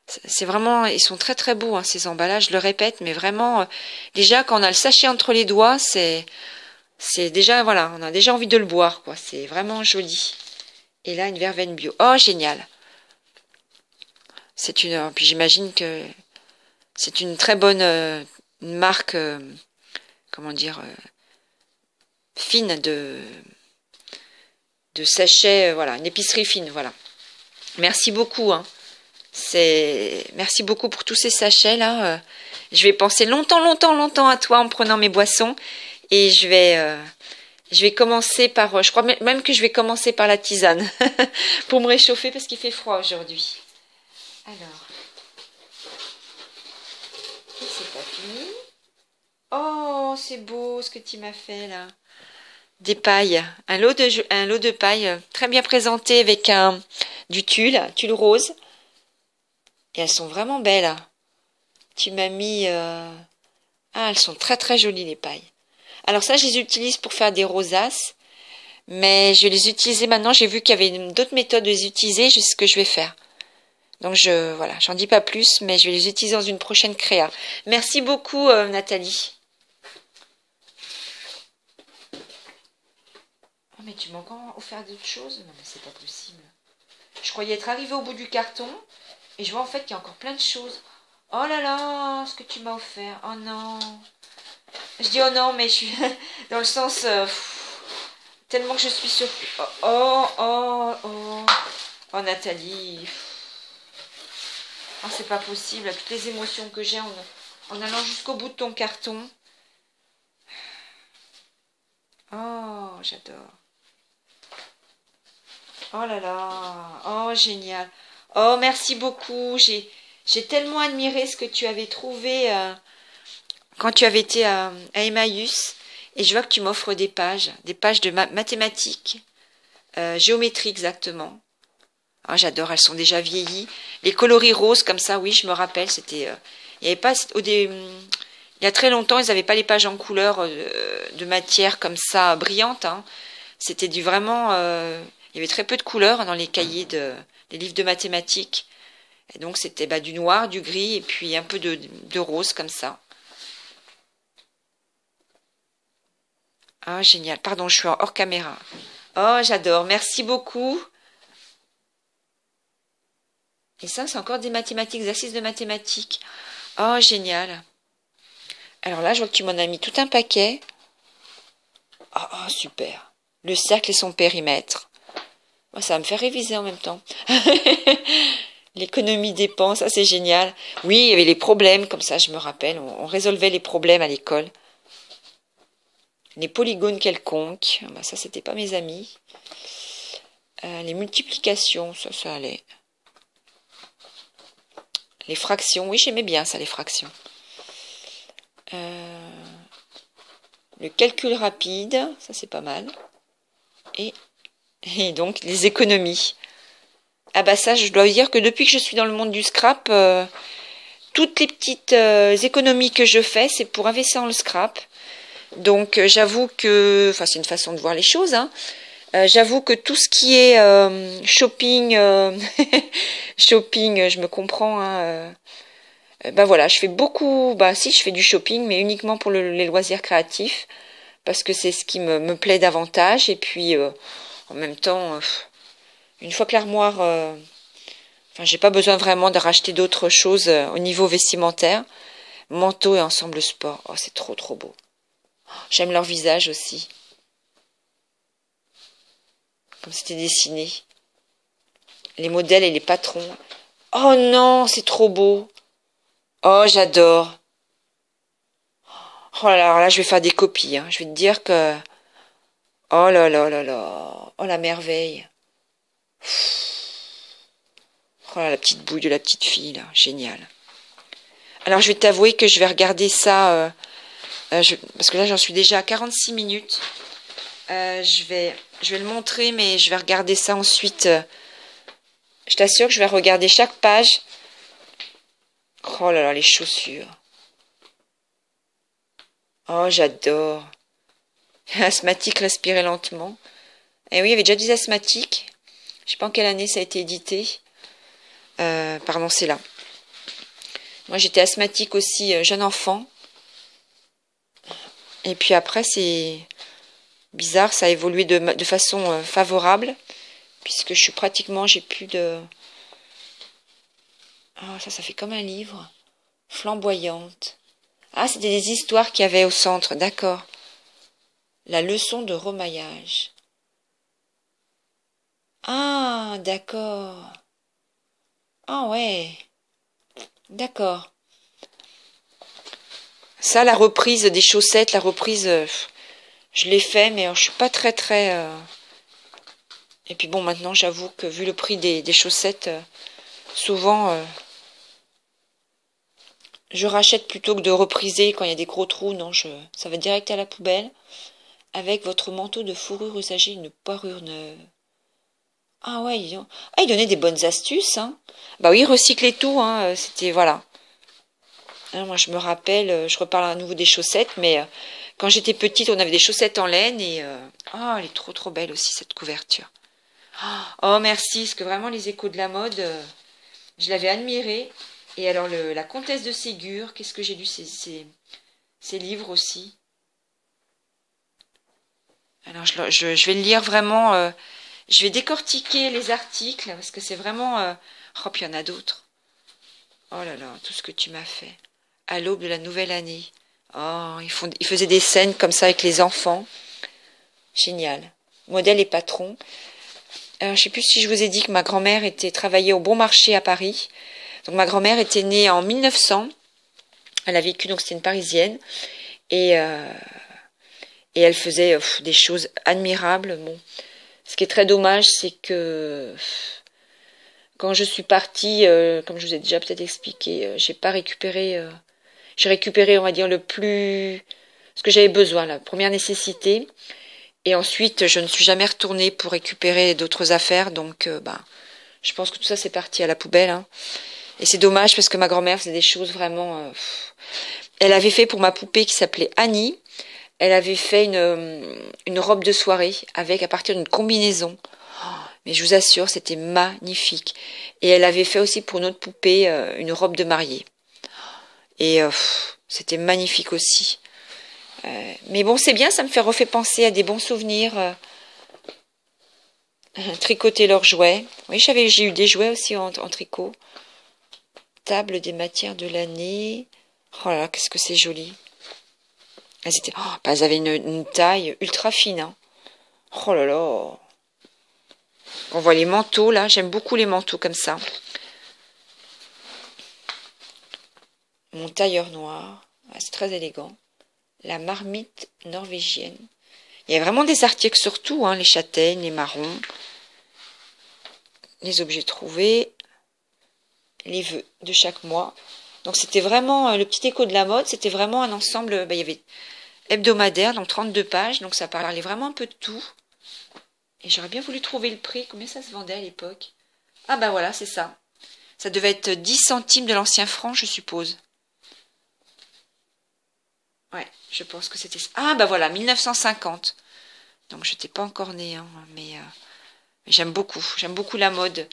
S1: C'est vraiment, ils sont très très beaux, hein, ces emballages, je le répète, mais vraiment, déjà, quand on a le sachet entre les doigts, c'est déjà, voilà, on a déjà envie de le boire, quoi. C'est vraiment joli. Et là, une verveine bio. Oh, génial. Puis j'imagine que c'est une très bonne une marque, comment dire, fine de sachets, voilà, une épicerie fine, voilà. Merci beaucoup, hein. Merci beaucoup pour tous ces sachets là. Je vais penser longtemps, longtemps, longtemps à toi en prenant mes boissons et je vais commencer par, je crois même que je vais commencer par la tisane pour me réchauffer parce qu'il fait froid aujourd'hui. Alors, c'est pas fini. Oh, c'est beau ce que tu m'as fait là. Des pailles, un lot de pailles très bien présenté avec du tulle rose. Et elles sont vraiment belles. Hein. Tu m'as mis... Ah, elles sont très très jolies les pailles. Alors ça, je les utilise pour faire des rosaces. Mais je vais les utiliser maintenant. J'ai vu qu'il y avait d'autres méthodes de les utiliser. C'est ce que je vais faire. Donc voilà, j'en dis pas plus, mais je vais les utiliser dans une prochaine créa. Merci beaucoup Nathalie. Oh mais tu m'as encore offert d'autres choses? Non mais c'est pas possible. Je croyais être arrivée au bout du carton. Et je vois en fait qu'il y a encore plein de choses. Oh là là, ce que tu m'as offert. Oh non. Je dis oh non, mais je suis dans le sens... tellement que je suis surprise. Oh, oh, oh, oh. Oh Nathalie. Oh, c'est pas possible. Toutes les émotions que j'ai en allant jusqu'au bout de ton carton. Oh, j'adore. Oh là là. Oh, génial. Oh, merci beaucoup. J'ai tellement admiré ce que tu avais trouvé quand tu avais été à Emmaüs. Et je vois que tu m'offres des pages de mathématiques, géométrie exactement. Oh, j'adore, elles sont déjà vieillies. Les coloris roses comme ça, oui, je me rappelle. C'était, il y avait pas il y a très longtemps, ils n'avaient pas les pages en couleur de matière comme ça brillante. Hein. C'était du vraiment, il y avait très peu de couleurs dans les cahiers les livres de mathématiques. Et donc c'était du noir, du gris et puis un peu de rose comme ça. Ah, génial. Pardon, je suis hors caméra. Oh, j'adore. Merci beaucoup. Et ça, c'est encore des mathématiques, exercices de mathématiques. Oh, génial. Alors là, je vois que tu m'en as mis tout un paquet. Ah, super. Le cercle et son périmètre. Oh, ça va me faire réviser en même temps. L'économie dépense, ça c'est génial. Oui, il y avait les problèmes, comme ça je me rappelle. On résolvait les problèmes à l'école. Les polygones quelconques, bah, ça c'était pas mes amis. Les multiplications, ça allait. Les fractions, oui j'aimais bien ça, les fractions. Le calcul rapide, ça c'est pas mal. Et donc les économies. Ah bah ça, je dois dire que depuis que je suis dans le monde du scrap, toutes les petites économies que je fais, c'est pour investir dans le scrap. Donc j'avoue que, enfin c'est une façon de voir les choses, hein. J'avoue que tout ce qui est shopping, shopping, je me comprends, hein, bah voilà, je fais beaucoup, bah si je fais du shopping, mais uniquement pour les loisirs créatifs, parce que c'est ce qui me plaît davantage. Et puis en même temps, une fois que l'armoire, enfin j'ai pas besoin vraiment de racheter d'autres choses au niveau vestimentaire, manteau et ensemble sport, oh c'est trop trop beau. J'aime leur visage aussi, comme c'était dessiné, les modèles et les patrons. Oh non, c'est trop beau. Oh j'adore. Oh là là, alors là je vais faire des copies, hein. Je vais te dire que oh là là là là, oh la merveille. Oh là, la petite bouille de la petite fille, là, génial. Alors je vais t'avouer que je vais regarder ça, parce que là j'en suis déjà à 46 minutes. Je vais le montrer, mais je vais regarder ça ensuite. Je t'assure que je vais regarder chaque page. Oh là là, les chaussures. Oh, j'adore. Asthmatique, respirer lentement. Et oui, il y avait déjà des asthmatiques. Je sais pas en quelle année ça a été édité. Pardon, c'est là. Moi, j'étais asthmatique aussi, jeune enfant. Et puis après, c'est bizarre, ça a évolué de façon favorable, puisque je suis pratiquement, j'ai plus de... Ah, ça fait comme un livre. Flamboyante. Ah, c'était des histoires qu'il y avait au centre, d'accord. La leçon de remaillage. Ah, d'accord. Ah ouais, d'accord. Ça, la reprise des chaussettes, la reprise, je l'ai fait, mais je suis pas très très... Et puis bon, maintenant, j'avoue que vu le prix des chaussettes, souvent, je rachète plutôt que de repriser quand il y a des gros trous. Non, ça va direct à la poubelle. Avec votre manteau de fourrure usagé, une parure neuve. Ah ouais, il donnait des bonnes astuces, hein. Bah oui, recycler tout, hein, c'était, voilà. Hein, moi, je me rappelle, je reparle à nouveau des chaussettes, mais quand j'étais petite, on avait des chaussettes en laine et... oh, elle est trop trop belle aussi, cette couverture. Oh, merci, parce que vraiment, les échos de la mode, je l'avais admirée. Et alors, la comtesse de Ségur, qu'est-ce que j'ai lu ces livres aussi. Alors, je vais le lire vraiment... je vais décortiquer les articles, parce que c'est vraiment... oh, puis il y en a d'autres. Oh là là, tout ce que tu m'as fait. À l'aube de la nouvelle année. Oh, ils faisaient des scènes comme ça avec les enfants. Génial. Modèle et patron. Alors, je sais plus si je vous ai dit que ma grand-mère travaillait au Bon Marché à Paris. Donc ma grand-mère était née en 1900. Elle a vécu, donc c'était une Parisienne. Et elle faisait des choses admirables. Bon, ce qui est très dommage, c'est que quand je suis partie, comme je vous ai déjà peut-être expliqué, j'ai pas récupéré. J'ai récupéré, on va dire, ce que j'avais besoin, la première nécessité. Et ensuite, je ne suis jamais retournée pour récupérer d'autres affaires. Donc, je pense que tout ça, c'est parti à la poubelle, hein. Et c'est dommage parce que ma grand-mère faisait des choses vraiment... Elle avait fait pour ma poupée qui s'appelait Annie, elle avait fait une robe de soirée à partir d'une combinaison. Mais je vous assure, c'était magnifique. Et elle avait fait aussi pour notre poupée une robe de mariée. Et c'était magnifique aussi. Mais bon, c'est bien, ça me refait penser à des bons souvenirs. Tricoter leurs jouets. Oui, j'ai eu des jouets aussi en tricot. Table des matières de l'année. Oh là là, qu'est-ce que c'est joli. Elles avaient une taille ultra fine. Hein. Oh là là. On voit les manteaux là. J'aime beaucoup les manteaux comme ça. Mon tailleur noir. Ah, c'est très élégant. La marmite norvégienne. Il y a vraiment des articles sur tout. Hein, les châtaignes, les marrons. Les objets trouvés. Les vœux de chaque mois. Donc c'était vraiment le petit écho de la mode. C'était vraiment un ensemble. Il y avait hebdomadaire, donc 32 pages. Donc ça parlait vraiment un peu de tout. Et j'aurais bien voulu trouver le prix. Combien ça se vendait à l'époque? Ah bah voilà, c'est ça. Ça devait être 10 centimes de l'ancien franc, je suppose. Ouais, je pense que c'était ça. Ah bah voilà, 1950. Donc je n'étais pas encore née, hein, mais j'aime beaucoup la mode.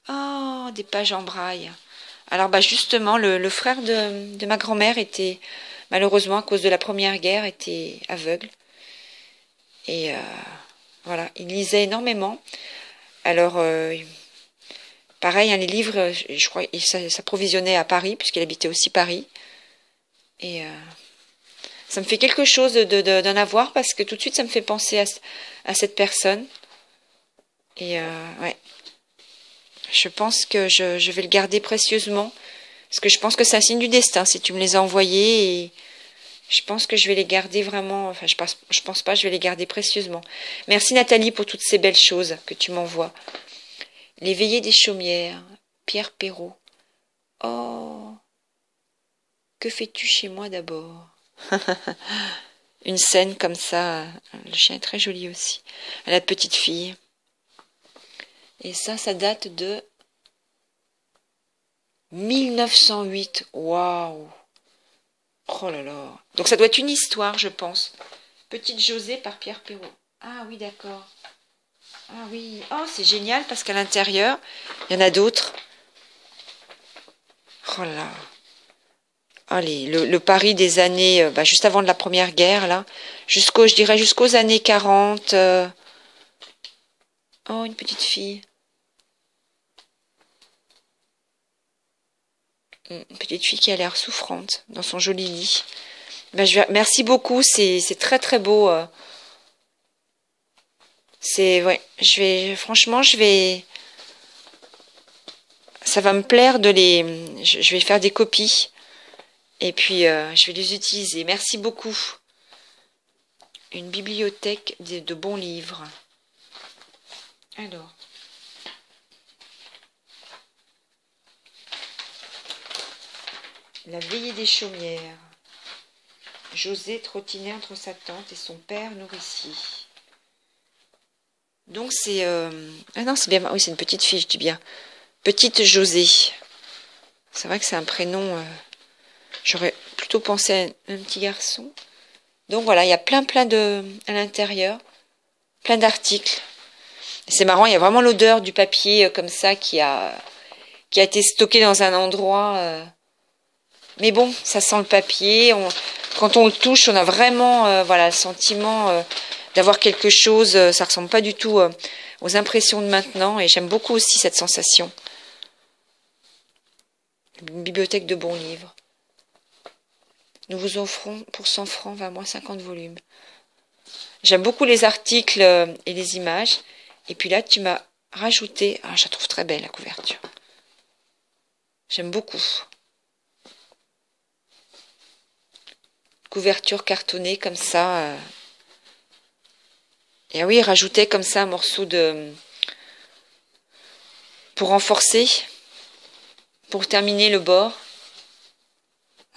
S1: Oh, des pages en braille. Alors bah justement, le frère de ma grand-mère était, malheureusement à cause de la Première Guerre, était aveugle. Et voilà, il lisait énormément. Alors, pareil, hein, les livres, je crois, il s'approvisionnait à Paris, puisqu'il habitait aussi Paris. Et ça me fait quelque chose d'en avoir, parce que tout de suite, ça me fait penser à cette personne. Et ouais, je pense que je vais le garder précieusement, parce que je pense que c'est un signe du destin, si tu me les as envoyés, et je pense que je vais les garder vraiment, enfin, je pense pas, je vais les garder précieusement. Merci Nathalie pour toutes ces belles choses que tu m'envoies. Les veillées des chaumières, Pierre Perrault. Oh, que fais-tu chez moi d'abord? Une scène comme ça, le chien est très joli aussi. La petite fille. Et ça date de 1908. Waouh! Oh là là. Donc ça doit être une histoire, je pense. Petite Josée par Pierre Perrault. Ah oui, d'accord. Ah oui. Oh, c'est génial parce qu'à l'intérieur, il y en a d'autres. Oh là là. Allez, le Paris des années, juste avant de la Première Guerre, là. Je dirais jusqu'aux années 40. Oh, une petite fille. Une petite fille qui a l'air souffrante dans son joli lit. Merci beaucoup, c'est très très beau. Ouais, franchement, ça va me plaire je vais faire des copies et puis je vais les utiliser. Merci beaucoup. Une bibliothèque de bons livres. Alors. La veillée des chaumières. José trottinait entre sa tante et son père nourricier. Donc c'est... Ah non, c'est bien... Oui, c'est une petite fille, je dis bien. Petite José. C'est vrai que c'est un prénom... J'aurais plutôt pensé à un petit garçon. Donc voilà, il y a plein à l'intérieur. Plein d'articles. C'est marrant, il y a vraiment l'odeur du papier comme ça qui a été stocké dans un endroit... Mais bon, ça sent le papier. Quand on le touche, on a vraiment voilà, le sentiment d'avoir quelque chose. Ça ressemble pas du tout aux impressions de maintenant. Et j'aime beaucoup aussi cette sensation. Une bibliothèque de bons livres. Nous vous offrons pour 100 francs, 20 mois, 50 volumes. J'aime beaucoup les articles et les images. Et puis là, tu m'as rajouté... Ah, je la trouve très belle, la couverture. J'aime beaucoup. Couverture cartonnée comme ça. Et oui, rajouter comme ça un morceau pour renforcer, pour terminer le bord.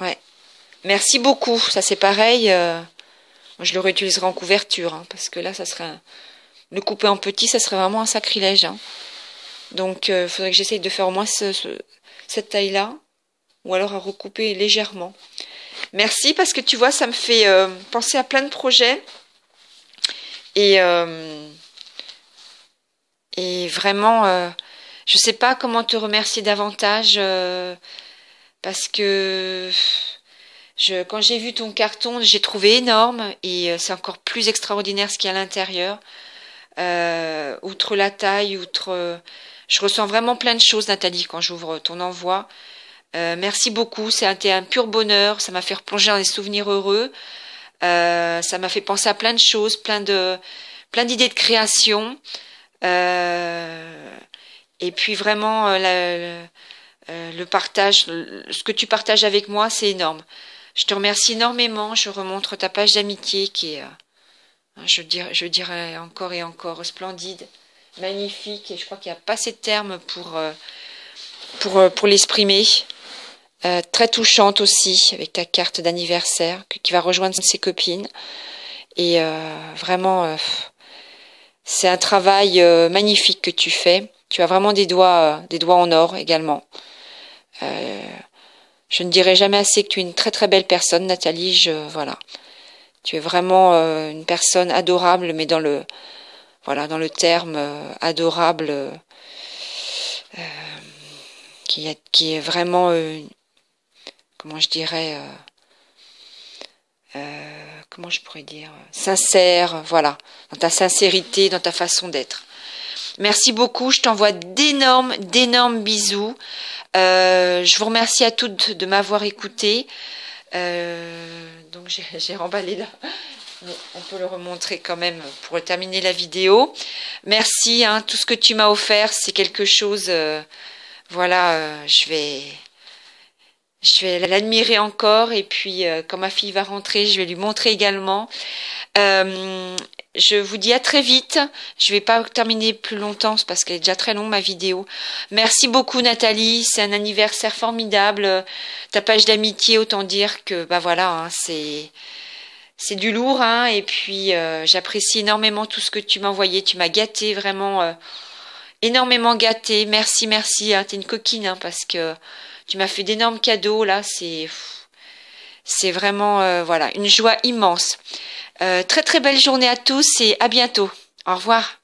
S1: Ouais. Merci beaucoup. Ça c'est pareil. Je le réutiliserai en couverture, hein, parce que là, ça serait le couper en petit, ça serait vraiment un sacrilège. Hein. Donc, il faudrait que j'essaye de faire au moins cette taille-là, ou alors à recouper légèrement. Merci parce que tu vois, ça me fait penser à plein de projets et vraiment, je sais pas comment te remercier davantage parce que quand j'ai vu ton carton, j'ai trouvé énorme et c'est encore plus extraordinaire ce qu'il y a à l'intérieur. Outre la taille, je ressens vraiment plein de choses, Nathalie, quand j'ouvre ton envoi. Merci beaucoup, c'était un pur bonheur, ça m'a fait replonger dans des souvenirs heureux. Ça m'a fait penser à plein de choses, plein d'idées de création. Et puis vraiment, le partage, ce que tu partages avec moi, c'est énorme. Je te remercie énormément. Je remontre ta page d'amitié qui est, je dirais encore et encore, splendide, magnifique. Et je crois qu'il n'y a pas assez de termes pour l'exprimer. Très touchante aussi, avec ta carte d'anniversaire qui va rejoindre ses copines. Et vraiment, c'est un travail magnifique que tu fais. Tu as vraiment des doigts en or également. Je ne dirai jamais assez que tu es une très très belle personne, Nathalie. Voilà, tu es vraiment une personne adorable, mais dans le terme adorable, qui est vraiment comment je dirais, comment je pourrais dire, sincère, voilà, dans ta sincérité, dans ta façon d'être. Merci beaucoup, je t'envoie d'énormes bisous. Je vous remercie à toutes de m'avoir écouté. Donc j'ai remballé là, mais on peut le remontrer quand même pour terminer la vidéo. Merci, hein, tout ce que tu m'as offert, c'est quelque chose, voilà, je vais l'admirer encore, et puis quand ma fille va rentrer, je vais lui montrer également. Je vous dis à très vite. Je vais pas terminer plus longtemps parce qu'elle est déjà très longue ma vidéo. Merci beaucoup Nathalie, c'est un anniversaire formidable. Ta page d'amitié, autant dire que bah voilà, hein, c'est du lourd, hein, et puis j'apprécie énormément tout ce que tu m'as envoyé. Tu m'as gâté vraiment énormément gâté. Merci, hein, t'es une coquine, hein, parce que tu m'as fait d'énormes cadeaux là. C'est vraiment voilà, une joie immense. Très très belle journée à tous et à bientôt. Au revoir.